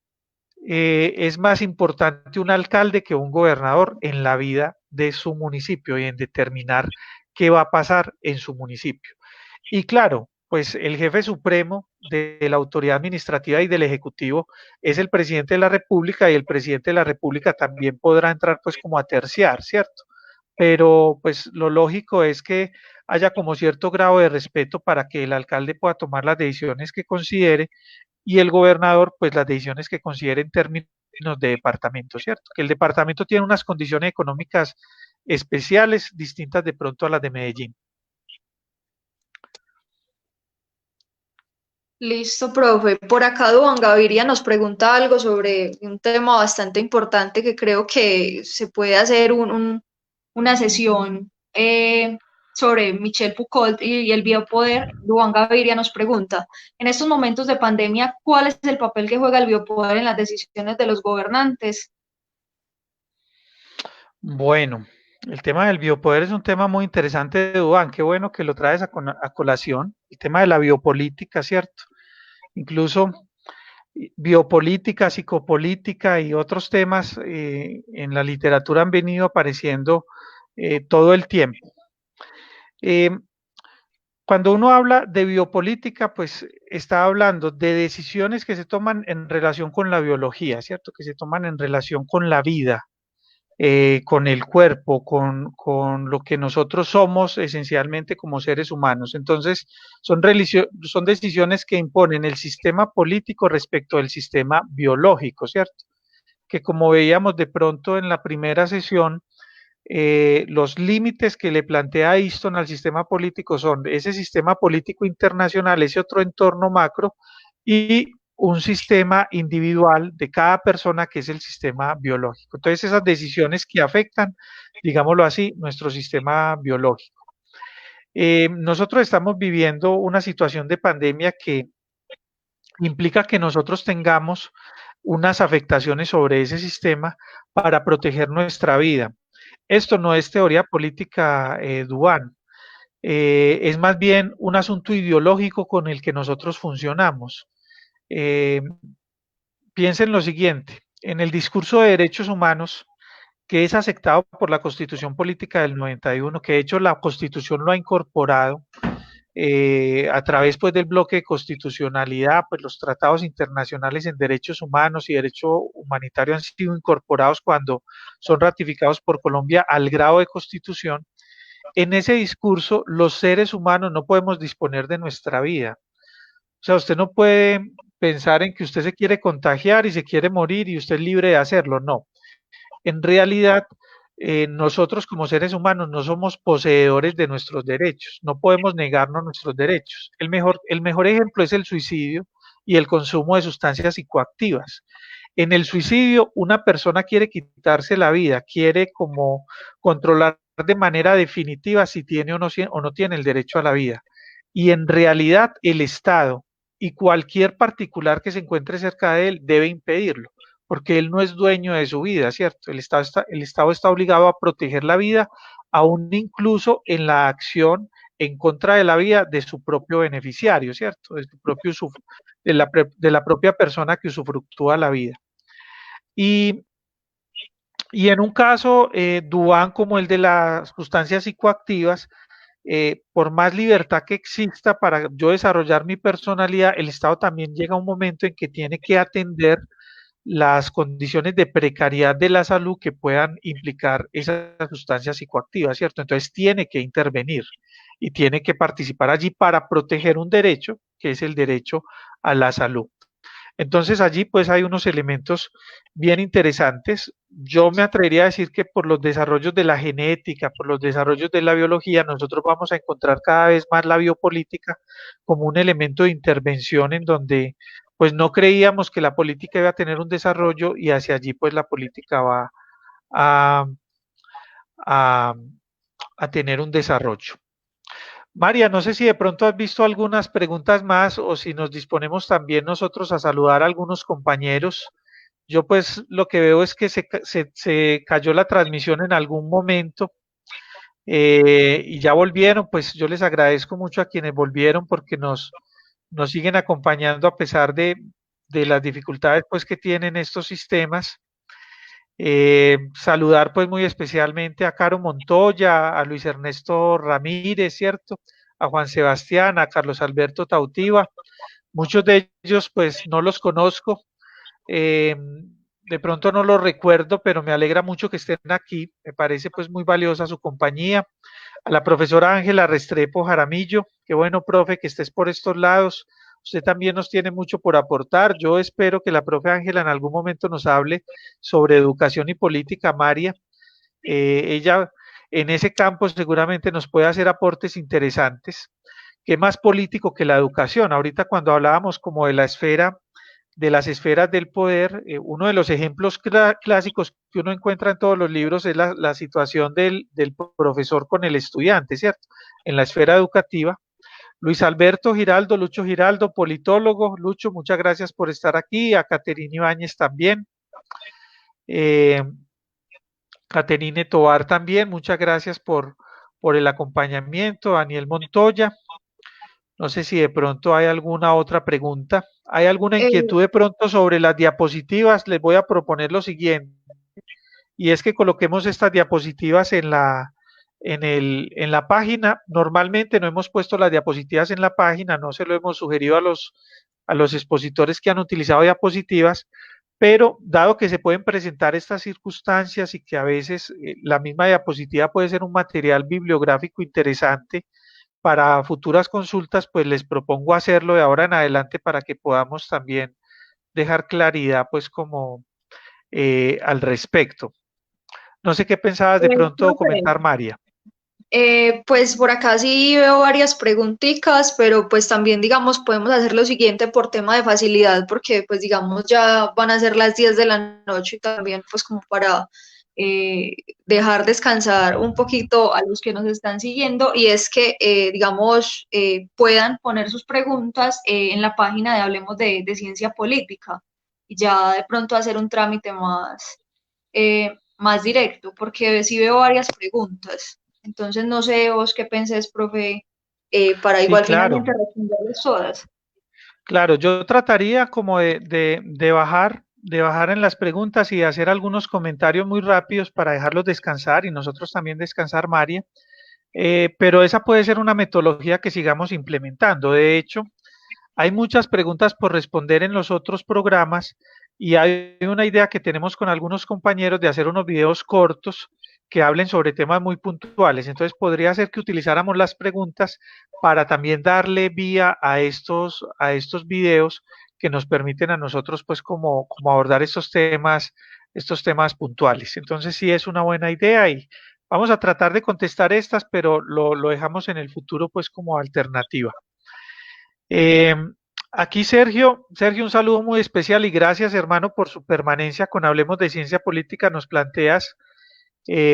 es más importante un alcalde que un gobernador en la vida de su municipio y en determinar qué va a pasar en su municipio. Y claro, pues el jefe supremo de la autoridad administrativa y del ejecutivo es el presidente de la República y el presidente de la República también podrá entrar pues como a terciar, ¿cierto? Pero pues lo lógico es que haya como cierto grado de respeto para que el alcalde pueda tomar las decisiones que considere y el gobernador pues las decisiones que considere en términos de departamento, ¿cierto? Que el departamento tiene unas condiciones económicas especiales distintas de pronto a las de Medellín. Listo, profe. Por acá Duan Gaviria nos pregunta algo sobre un tema bastante importante que creo que se puede hacer una sesión sobre Michel Foucault y el biopoder. Duan Gaviria nos pregunta, en estos momentos de pandemia, ¿cuál es el papel que juega el biopoder en las decisiones de los gobernantes? Bueno, el tema del biopoder es un tema muy interesante, Duván. Qué bueno que lo traes a colación. El tema de la biopolítica, ¿cierto? Incluso biopolítica, psicopolítica y otros temas en la literatura han venido apareciendo todo el tiempo. Eh, cuando uno habla de biopolítica, pues está hablando de decisiones que se toman en relación con la biología, ¿cierto? Que se toman en relación con la vida, con el cuerpo, con lo que nosotros somos esencialmente como seres humanos. Entonces, son decisiones que imponen el sistema político respecto del sistema biológico, ¿cierto? Que como veíamos de pronto en la primera sesión, los límites que le plantea Easton al sistema político son ese sistema político internacional, ese otro entorno macro y un sistema individual de cada persona que es el sistema biológico. Entonces esas decisiones que afectan, digámoslo así, nuestro sistema biológico. Nosotros estamos viviendo una situación de pandemia que implica que nosotros tengamos unas afectaciones sobre ese sistema para proteger nuestra vida. Esto no es teoría política, Duan, es más bien un asunto ideológico con el que nosotros funcionamos. Eh, Piensen lo siguiente, en el discurso de derechos humanos, que es aceptado por la Constitución Política del 91, que de hecho la Constitución lo ha incorporado a través pues del bloque de constitucionalidad, pues los tratados internacionales en derechos humanos y derecho humanitario han sido incorporados cuando son ratificados por Colombia al grado de constitución. En ese discurso, los seres humanos no podemos disponer de nuestra vida. O sea, usted no puede pensar en que usted se quiere contagiar y se quiere morir y usted es libre de hacerlo. No. En realidad, nosotros como seres humanos no somos poseedores de nuestros derechos, no podemos negarnos nuestros derechos. El mejor ejemplo es el suicidio y el consumo de sustancias psicoactivas. En el suicidio, una persona quiere quitarse la vida, quiere como controlar de manera definitiva si tiene o no tiene el derecho a la vida. Y en realidad, el Estado y cualquier particular que se encuentre cerca de él debe impedirlo, porque él no es dueño de su vida, ¿cierto? El Estado está obligado a proteger la vida, aún incluso en la acción en contra de la vida de su propio beneficiario, ¿cierto? De la propia persona que usufructúa la vida. Y, y en un caso, Duván, como el de las sustancias psicoactivas, por más libertad que exista para yo desarrollar mi personalidad, el Estado también llega a un momento en que tiene que atender las condiciones de precariedad de la salud que puedan implicar esas sustancias psicoactivas, ¿cierto? Entonces tiene que intervenir y tiene que participar allí para proteger un derecho, que es el derecho a la salud. Entonces allí pues hay unos elementos bien interesantes. Yo me atrevería a decir que por los desarrollos de la genética, por los desarrollos de la biología, nosotros vamos a encontrar cada vez más la biopolítica como un elemento de intervención en donde pues no creíamos que la política iba a tener un desarrollo y hacia allí pues la política va a, a, a tener un desarrollo. María, no sé si de pronto has visto algunas preguntas más o si nos disponemos también nosotros a saludar a algunos compañeros. Yo pues lo que veo es que se cayó la transmisión en algún momento y ya volvieron, pues yo les agradezco mucho a quienes volvieron porque nos siguen acompañando a pesar de las dificultades pues que tienen estos sistemas. Saludar pues muy especialmente a Caro Montoya, a Luis Ernesto Ramírez, ¿cierto? A Juan Sebastián, a Carlos Alberto Tautiva. Muchos de ellos pues no los conozco, de pronto no los recuerdo, pero me alegra mucho que estén aquí. Me parece pues muy valiosa su compañía. A la profesora Ángela Restrepo Jaramillo, qué bueno, profe, que estés por estos lados. Usted también nos tiene mucho por aportar. Yo espero que la profe Ángela en algún momento nos hable sobre educación y política, María. Ella en ese campo seguramente nos puede hacer aportes interesantes. ¿Qué más político que la educación? Ahorita cuando hablábamos como de la esfera, de las esferas del poder, uno de los ejemplos clásicos que uno encuentra en todos los libros es la situación del profesor con el estudiante, ¿cierto? En la esfera educativa. Luis Alberto Giraldo, Lucho Giraldo, politólogo. Lucho, muchas gracias por estar aquí. A Caterine Ibáñez también. Caterine Tovar también, muchas gracias por el acompañamiento. Daniel Montoya. No sé si de pronto hay alguna otra pregunta. ¿Hay alguna inquietud de pronto sobre las diapositivas? Les voy a proponer lo siguiente, y es que coloquemos estas diapositivas en la página. Normalmente no hemos puesto las diapositivas en la página, no se lo hemos sugerido a los expositores que han utilizado diapositivas, pero dado que se pueden presentar estas circunstancias y que a veces la misma diapositiva puede ser un material bibliográfico interesante, para futuras consultas, pues les propongo hacerlo de ahora en adelante para que podamos también dejar claridad, pues como al respecto. No sé qué pensabas de pronto comentar, María. Pues por acá sí veo varias preguntitas, pero pues también digamos podemos hacer lo siguiente por tema de facilidad, porque pues digamos ya van a ser las 10 de la noche y también pues como para dejar descansar un poquito a los que nos están siguiendo y es que, digamos, puedan poner sus preguntas en la página de Hablemos de Ciencia Política y ya de pronto hacer un trámite más directo, porque sí veo varias preguntas. Entonces, no sé vos qué pensés, profe, para Sí, igual claro, finalmente responderles todas. claro, yo trataría como de bajar en las preguntas y hacer algunos comentarios muy rápidos para dejarlos descansar y nosotros también descansar, María. Pero esa puede ser una metodología que sigamos implementando. De hecho, hay muchas preguntas por responder en los otros programas y hay una idea que tenemos con algunos compañeros de hacer unos videos cortos que hablen sobre temas muy puntuales. Entonces podría ser que utilizáramos las preguntas para también darle vía a estos videos que nos permiten a nosotros pues como abordar estos temas puntuales. Entonces sí es una buena idea y vamos a tratar de contestar estas, pero lo dejamos en el futuro pues como alternativa. Eh, Aquí Sergio, un saludo muy especial y gracias hermano por su permanencia con Hablemos de Ciencia Política. Nos planteas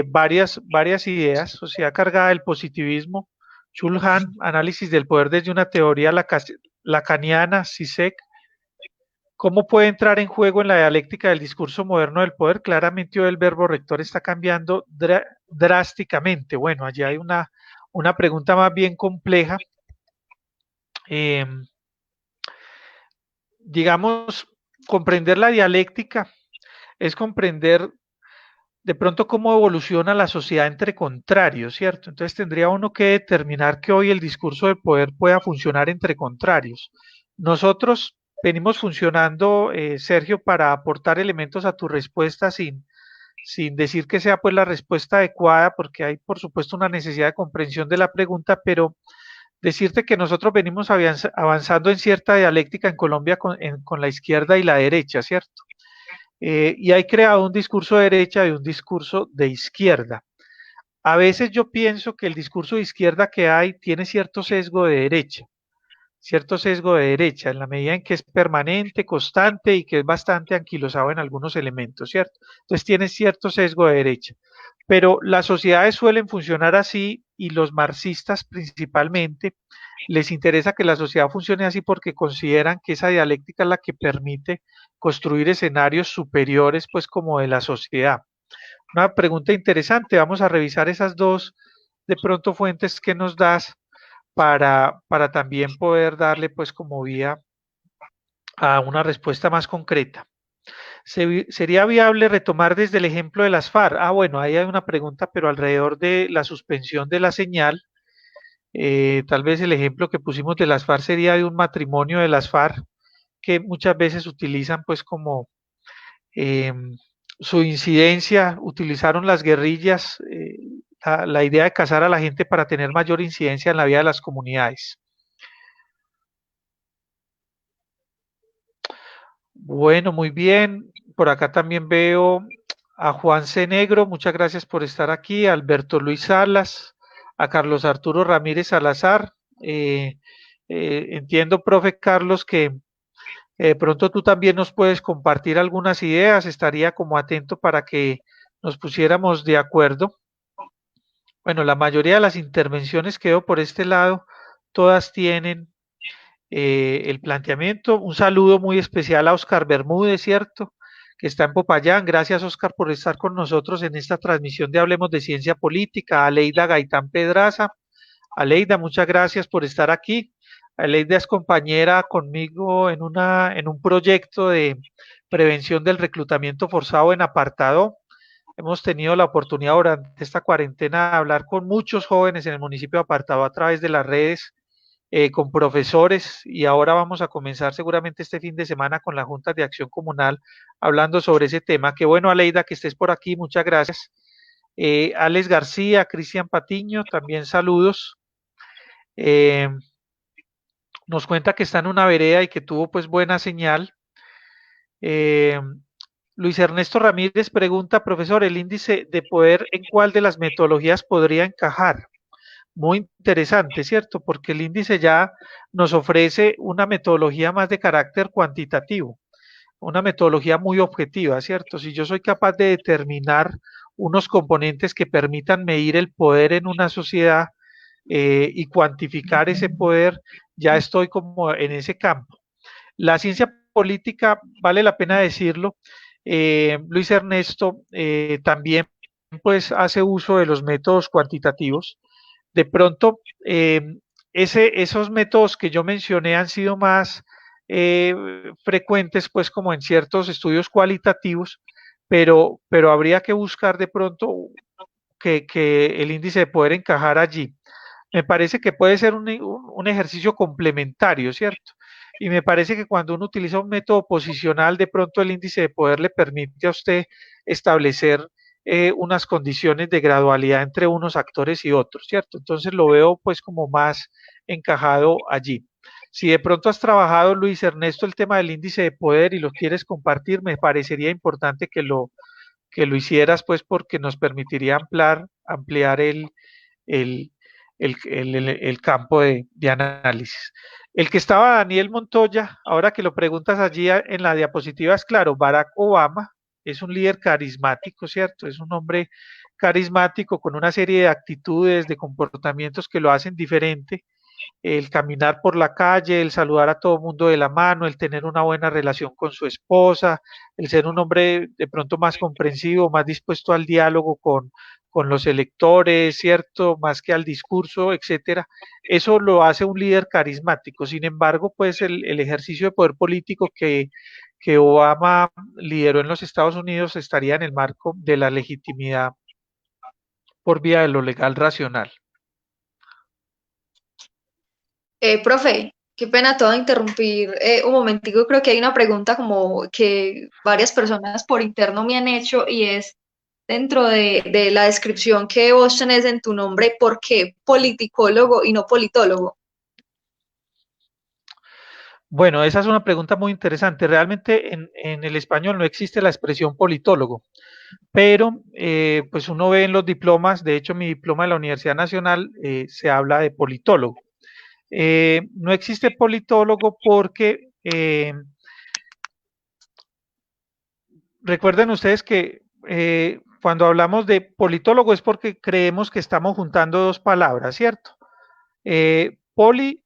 varias ideas, sociedad cargada del positivismo, Chulhan, análisis del poder desde una teoría lacaniana, Zizek, cómo puede entrar en juego en la dialéctica del discurso moderno del poder. Claramente hoy el verbo rector está cambiando drásticamente. Bueno, allí hay una pregunta más bien compleja. Eh, digamos, comprender la dialéctica es comprender de pronto cómo evoluciona la sociedad entre contrarios, ¿cierto? Entonces tendría uno que determinar que hoy el discurso del poder pueda funcionar entre contrarios. Nosotros venimos funcionando, Sergio, para aportar elementos a tu respuesta sin decir que sea pues la respuesta adecuada, porque hay por supuesto una necesidad de comprensión de la pregunta, pero decirte que nosotros venimos avanzando en cierta dialéctica en Colombia con la izquierda y la derecha, ¿cierto? Y hay creado un discurso de derecha y un discurso de izquierda. A veces yo pienso que el discurso de izquierda que hay tiene cierto sesgo de derecha, en la medida en que es permanente, constante y que es bastante anquilosado en algunos elementos, ¿cierto? Entonces tiene cierto sesgo de derecha. Pero las sociedades suelen funcionar así y los marxistas principalmente les interesa que la sociedad funcione así porque consideran que esa dialéctica es la que permite construir escenarios superiores pues como de la sociedad. Una pregunta interesante, vamos a revisar esas dos de pronto fuentes que nos das para también poder darle pues como vía a una respuesta más concreta. ¿Sería viable retomar desde el ejemplo de las FARC? Ah, bueno, ahí hay una pregunta, pero alrededor de la suspensión de la señal, tal vez el ejemplo que pusimos de las FARC sería de un matrimonio de las FARC que muchas veces utilizan pues como eh, su incidencia, utilizaron las guerrillas, la idea de cazar a la gente para tener mayor incidencia en la vida de las comunidades. Bueno, muy bien. Por acá también veo a Juan C. Negro, muchas gracias por estar aquí, a Alberto Luis Salas, a Carlos Arturo Ramírez Salazar. Eh, Entiendo, profe Carlos, que pronto tú también nos puedes compartir algunas ideas, estaría como atento para que nos pusiéramos de acuerdo. Bueno, la mayoría de las intervenciones que veo por este lado, todas tienen el planteamiento. Un saludo muy especial a Oscar Bermúdez, ¿cierto? Que está en Popayán. Gracias, Oscar, por estar con nosotros en esta transmisión de Hablemos de Ciencia Política. A Leida Gaitán Pedraza. Aleida, muchas gracias por estar aquí. Aleida es compañera conmigo en un proyecto de prevención del reclutamiento forzado en Apartado. Hemos tenido la oportunidad durante esta cuarentena de hablar con muchos jóvenes en el municipio de Apartado a través de las redes, con profesores, y ahora vamos a comenzar seguramente este fin de semana con la Junta de Acción Comunal hablando sobre ese tema. Qué bueno, Aleida, que estés por aquí, muchas gracias. Alex García, Cristian Patiño, también saludos. Eh, Nos cuenta que está en una vereda y que tuvo pues buena señal. Eh, Luis Ernesto Ramírez pregunta, profesor, ¿el índice de poder en cuál de las metodologías podría encajar? Muy interesante, ¿cierto? Porque el índice ya nos ofrece una metodología más de carácter cuantitativo, una metodología muy objetiva, ¿cierto? Si yo soy capaz de determinar unos componentes que permitan medir el poder en una sociedad y cuantificar ese poder, ya estoy como en ese campo. La ciencia política, vale la pena decirlo, Luis Ernesto también pues hace uso de los métodos cuantitativos. De pronto, esos métodos que yo mencioné han sido más eh, frecuentes pues como en ciertos estudios cualitativos, pero habría que buscar de pronto que el índice de poder encajar allí. Me parece que puede ser un ejercicio complementario, ¿cierto? Y me parece que cuando uno utiliza un método posicional, de pronto el índice de poder le permite a usted establecer unas condiciones de gradualidad entre unos actores y otros, ¿cierto? Entonces lo veo pues como más encajado allí. Si de pronto has trabajado, Luis Ernesto, el tema del índice de poder y lo quieres compartir, me parecería importante que lo hicieras, pues porque nos permitiría ampliar el, el campo de análisis. El que estaba Daniel Montoya, ahora que lo preguntas allí en la diapositiva, es claro, Barack Obama es un líder carismático, ¿cierto? Es un hombre carismático con una serie de actitudes, de comportamientos que lo hacen diferente, el caminar por la calle, el saludar a todo mundo de la mano, el tener una buena relación con su esposa, el ser un hombre de pronto más comprensivo, más dispuesto al diálogo con los electores, ¿cierto? Más que al discurso, etcétera. Eso lo hace un líder carismático. Sin embargo, pues el ejercicio de poder político que Obama lideró en los Estados Unidos estaría en el marco de la legitimidad por vía de lo legal racional. Profe, qué pena todo interrumpir un momentico. Creo que hay una pregunta como que varias personas por interno me han hecho y es dentro de la descripción que vos tenés en tu nombre, ¿por qué politicólogo y no politólogo? Bueno, esa es una pregunta muy interesante. Realmente en el español no existe la expresión politólogo, pero pues uno ve en los diplomas, de hecho mi diploma de la Universidad Nacional se habla de politólogo. No existe politólogo porque recuerden ustedes que cuando hablamos de politólogo es porque creemos que estamos juntando dos palabras, ¿cierto? Poli,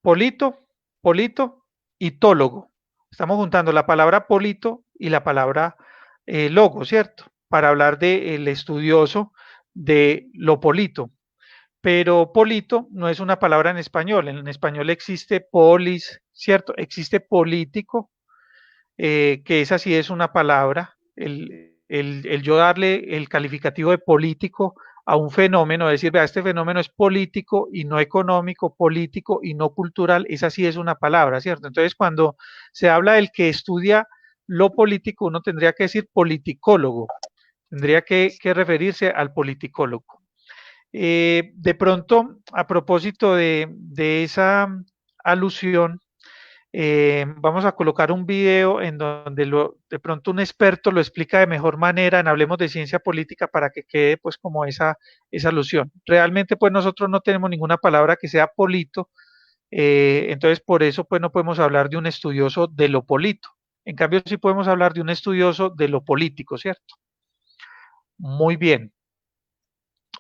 polito, polito y tólogo. Estamos juntando la palabra polito y la palabra logo, ¿cierto? Para hablar del estudioso de lo polito. Pero polito no es una palabra en español existe polis, ¿cierto? Existe político, que esa sí es una palabra, el yo darle el calificativo de político a un fenómeno, decir, vea, este fenómeno es político y no económico, político y no cultural, esa sí es una palabra, ¿cierto? Entonces, cuando se habla del que estudia lo político, uno tendría que decir politicólogo, tendría que referirse al politicólogo. De pronto, a propósito de esa alusión, vamos a colocar un video en donde de pronto un experto lo explica de mejor manera en Hablemos de Ciencia Política para que quede pues como esa alusión. Realmente pues nosotros no tenemos ninguna palabra que sea polito, entonces por eso pues no podemos hablar de un estudioso de lo polito. En cambio sí podemos hablar de un estudioso de lo político, ¿cierto? Muy bien.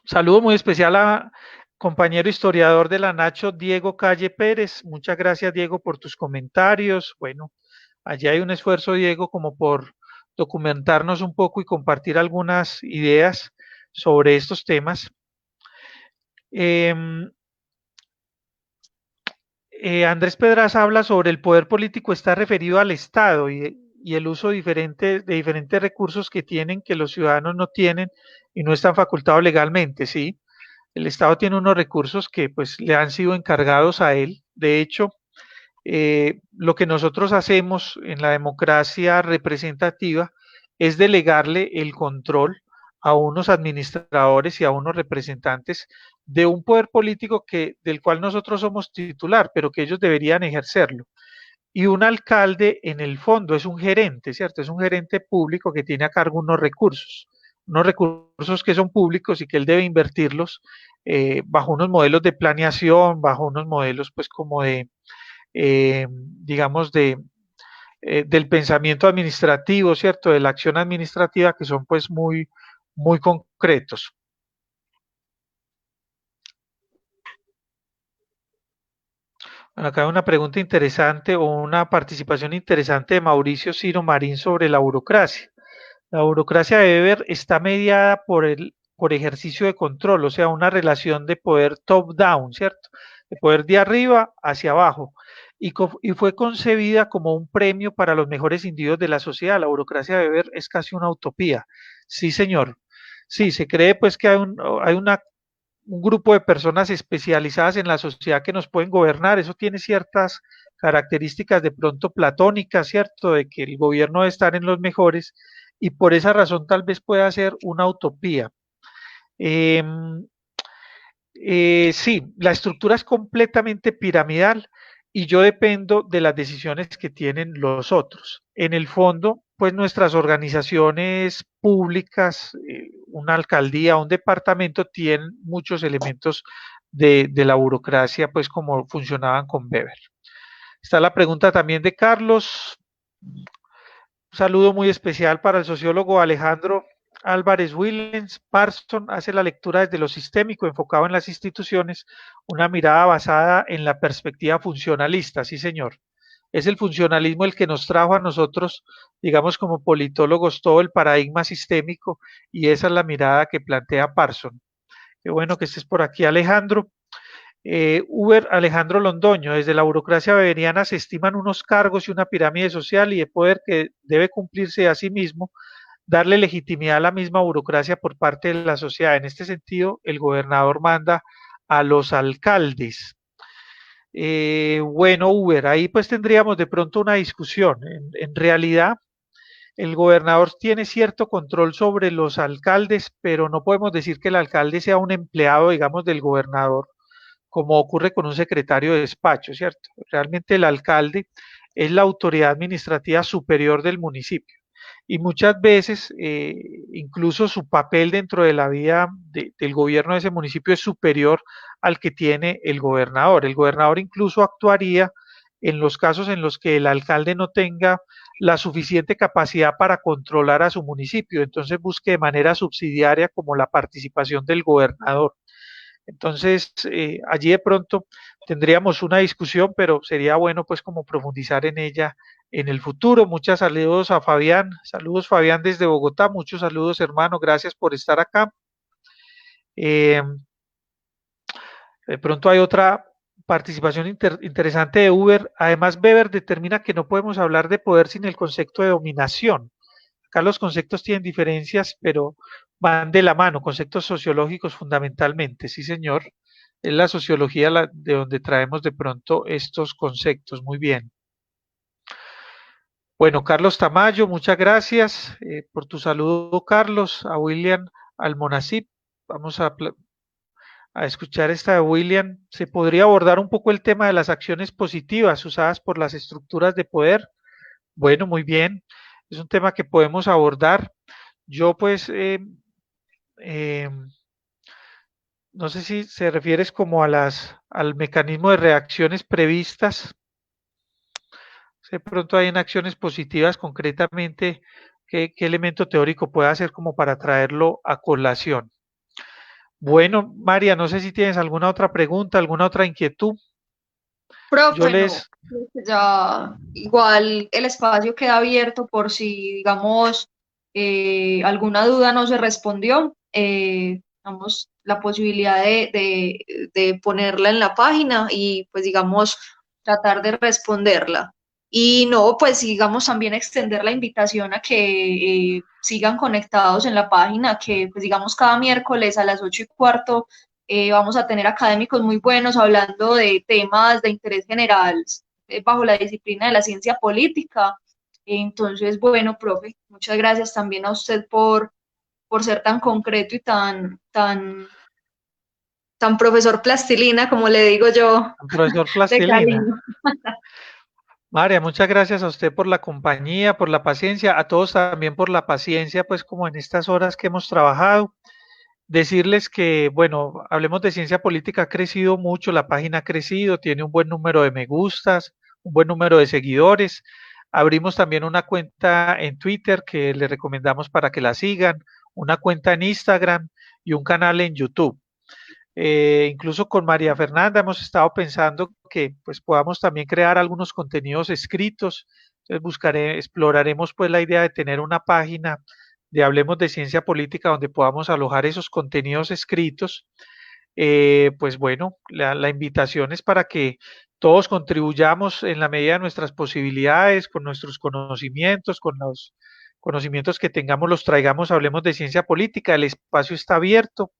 Saludo muy especial a compañero historiador de la Nacho, Diego Calle Pérez. Muchas gracias, Diego, por tus comentarios. Bueno, allí hay un esfuerzo, Diego, como por documentarnos un poco y compartir algunas ideas sobre estos temas. Eh, Andrés Pedraza habla sobre el poder político está referido al Estado y el uso de diferentes recursos que tienen que los ciudadanos no tienen y no están facultados legalmente, ¿sí? El Estado tiene unos recursos que pues le han sido encargados a él. De hecho, lo que nosotros hacemos en la democracia representativa es delegarle el control a unos administradores y a unos representantes de un poder político del cual nosotros somos titular, pero que ellos deberían ejercerlo. Y un alcalde, en el fondo, es un gerente, ¿cierto? Es un gerente público que tiene a cargo unos recursos que son públicos y que él debe invertirlos bajo unos modelos de planeación, bajo unos modelos, pues, como digamos, del pensamiento administrativo, ¿cierto? De la acción administrativa, que son pues muy, muy concretos. Bueno, acá hay una pregunta interesante o una participación interesante de Mauricio Ciro Marín sobre la burocracia. La burocracia de Weber está mediada por ejercicio de control, o sea, una relación de poder top-down, ¿cierto? De poder de arriba hacia abajo. Y fue concebida como un premio para los mejores individuos de la sociedad. La burocracia de Weber es casi una utopía. Sí, señor. Sí, se cree pues que hay un grupo de personas especializadas en la sociedad que nos pueden gobernar. Eso tiene ciertas características de pronto platónicas, ¿cierto? De que el gobierno debe estar en los mejores y por esa razón tal vez pueda ser una utopía. Eh, sí, la estructura es completamente piramidal y yo dependo de las decisiones que tienen los otros. En el fondo, pues nuestras organizaciones públicas, una alcaldía, un departamento, tienen muchos elementos de la burocracia, pues como funcionaban con Weber. Está la pregunta también de Carlos. Un saludo muy especial para el sociólogo Alejandro Álvarez Willens. Parson hace la lectura desde lo sistémico, enfocado en las instituciones, una mirada basada en la perspectiva funcionalista. Sí, señor. Es el funcionalismo el que nos trajo a nosotros, digamos, como politólogos, todo el paradigma sistémico, y esa es la mirada que plantea Parson. Qué bueno que estés por aquí, Alejandro. Uber Alejandro Londoño, desde la burocracia beberiana se estiman unos cargos y una pirámide social y de poder que debe cumplirse a sí mismo, darle legitimidad a la misma burocracia por parte de la sociedad. En este sentido, el gobernador manda a los alcaldes. Bueno, Uber, ahí pues tendríamos de pronto una discusión. En realidad, el gobernador tiene cierto control sobre los alcaldes, pero no podemos decir que el alcalde sea un empleado, digamos, del gobernador como ocurre con un secretario de despacho, ¿cierto? Realmente el alcalde es la autoridad administrativa superior del municipio y muchas veces incluso su papel dentro de la vida del gobierno de ese municipio es superior al que tiene el gobernador. El gobernador incluso actuaría en los casos en los que el alcalde no tenga la suficiente capacidad para controlar a su municipio, entonces busque de manera subsidiaria como la participación del gobernador. Entonces, allí de pronto tendríamos una discusión, pero sería bueno pues como profundizar en ella en el futuro. Muchos saludos a Fabián, saludos Fabián desde Bogotá, muchos saludos hermano, gracias por estar acá. Eh, de pronto hay otra participación interesante de Uber. Además, Weber determina que no podemos hablar de poder sin el concepto de dominación. Acá los conceptos tienen diferencias, pero van de la mano, conceptos sociológicos fundamentalmente, sí señor. Es la sociología de donde traemos de pronto estos conceptos. Muy bien. Bueno, Carlos Tamayo, muchas gracias por tu saludo, Carlos. A William Almonacid, vamos a escuchar esta de William. ¿Se podría abordar un poco el tema de las acciones positivas usadas por las estructuras de poder? Bueno, muy bien. Es un tema que podemos abordar. Yo pues eh, no sé si se refieres como a al mecanismo de reacciones previstas. Si de pronto hay en acciones positivas concretamente, ¿qué elemento teórico puede hacer como para traerlo a colación? Bueno, María, no sé si tienes alguna otra pregunta, alguna otra inquietud. Yo Profe, no, les, creo que ya igual el espacio queda abierto por si, digamos, alguna duda no se respondió, damos la posibilidad de ponerla en la página y pues digamos tratar de responderla. Y no, pues digamos también extender la invitación a que sigan conectados en la página, que pues digamos cada miércoles a las 8:15 vamos a tener académicos muy buenos hablando de temas de interés general bajo la disciplina de la ciencia política. Entonces, bueno, profe, muchas gracias también a usted por ser tan concreto y tan profesor plastilina, como le digo yo, profesor de Plastilina. cariño. María, muchas gracias a usted por la compañía, por la paciencia, a todos también por la paciencia, pues como en estas horas que hemos trabajado. Decirles que, bueno, Hablemos de Ciencia Política ha crecido mucho, la página ha crecido, tiene un buen número de me gustas, un buen número de seguidores. Abrimos también una cuenta en Twitter que les recomendamos para que la sigan, una cuenta en Instagram y un canal en YouTube. Incluso con María Fernanda hemos estado pensando que pues podamos también crear algunos contenidos escritos. Entonces exploraremos pues la idea de tener una página de Hablemos de Ciencia Política donde podamos alojar esos contenidos escritos. Pues bueno, la invitación es para que todos contribuyamos en la medida de nuestras posibilidades, con nuestros conocimientos, con los conocimientos que tengamos, los traigamos, hablemos de ciencia política, el espacio está abierto,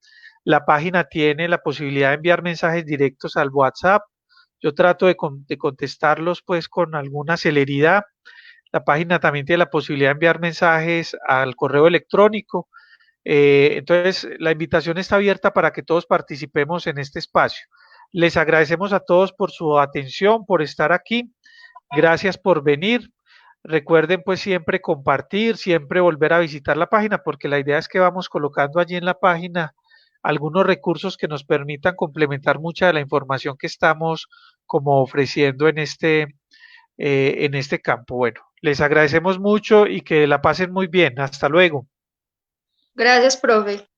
la página tiene la posibilidad de enviar mensajes directos al WhatsApp, yo trato de contestarlos pues con alguna celeridad, la página también tiene la posibilidad de enviar mensajes al correo electrónico, entonces, la invitación está abierta para que todos participemos en este espacio. Les agradecemos a todos por su atención, por estar aquí. Gracias por venir. Recuerden pues siempre compartir, siempre volver a visitar la página, porque la idea es que vamos colocando allí en la página algunos recursos que nos permitan complementar mucha de la información que estamos como ofreciendo en este campo. Bueno, les agradecemos mucho y que la pasen muy bien. Hasta luego. Gracias, profe.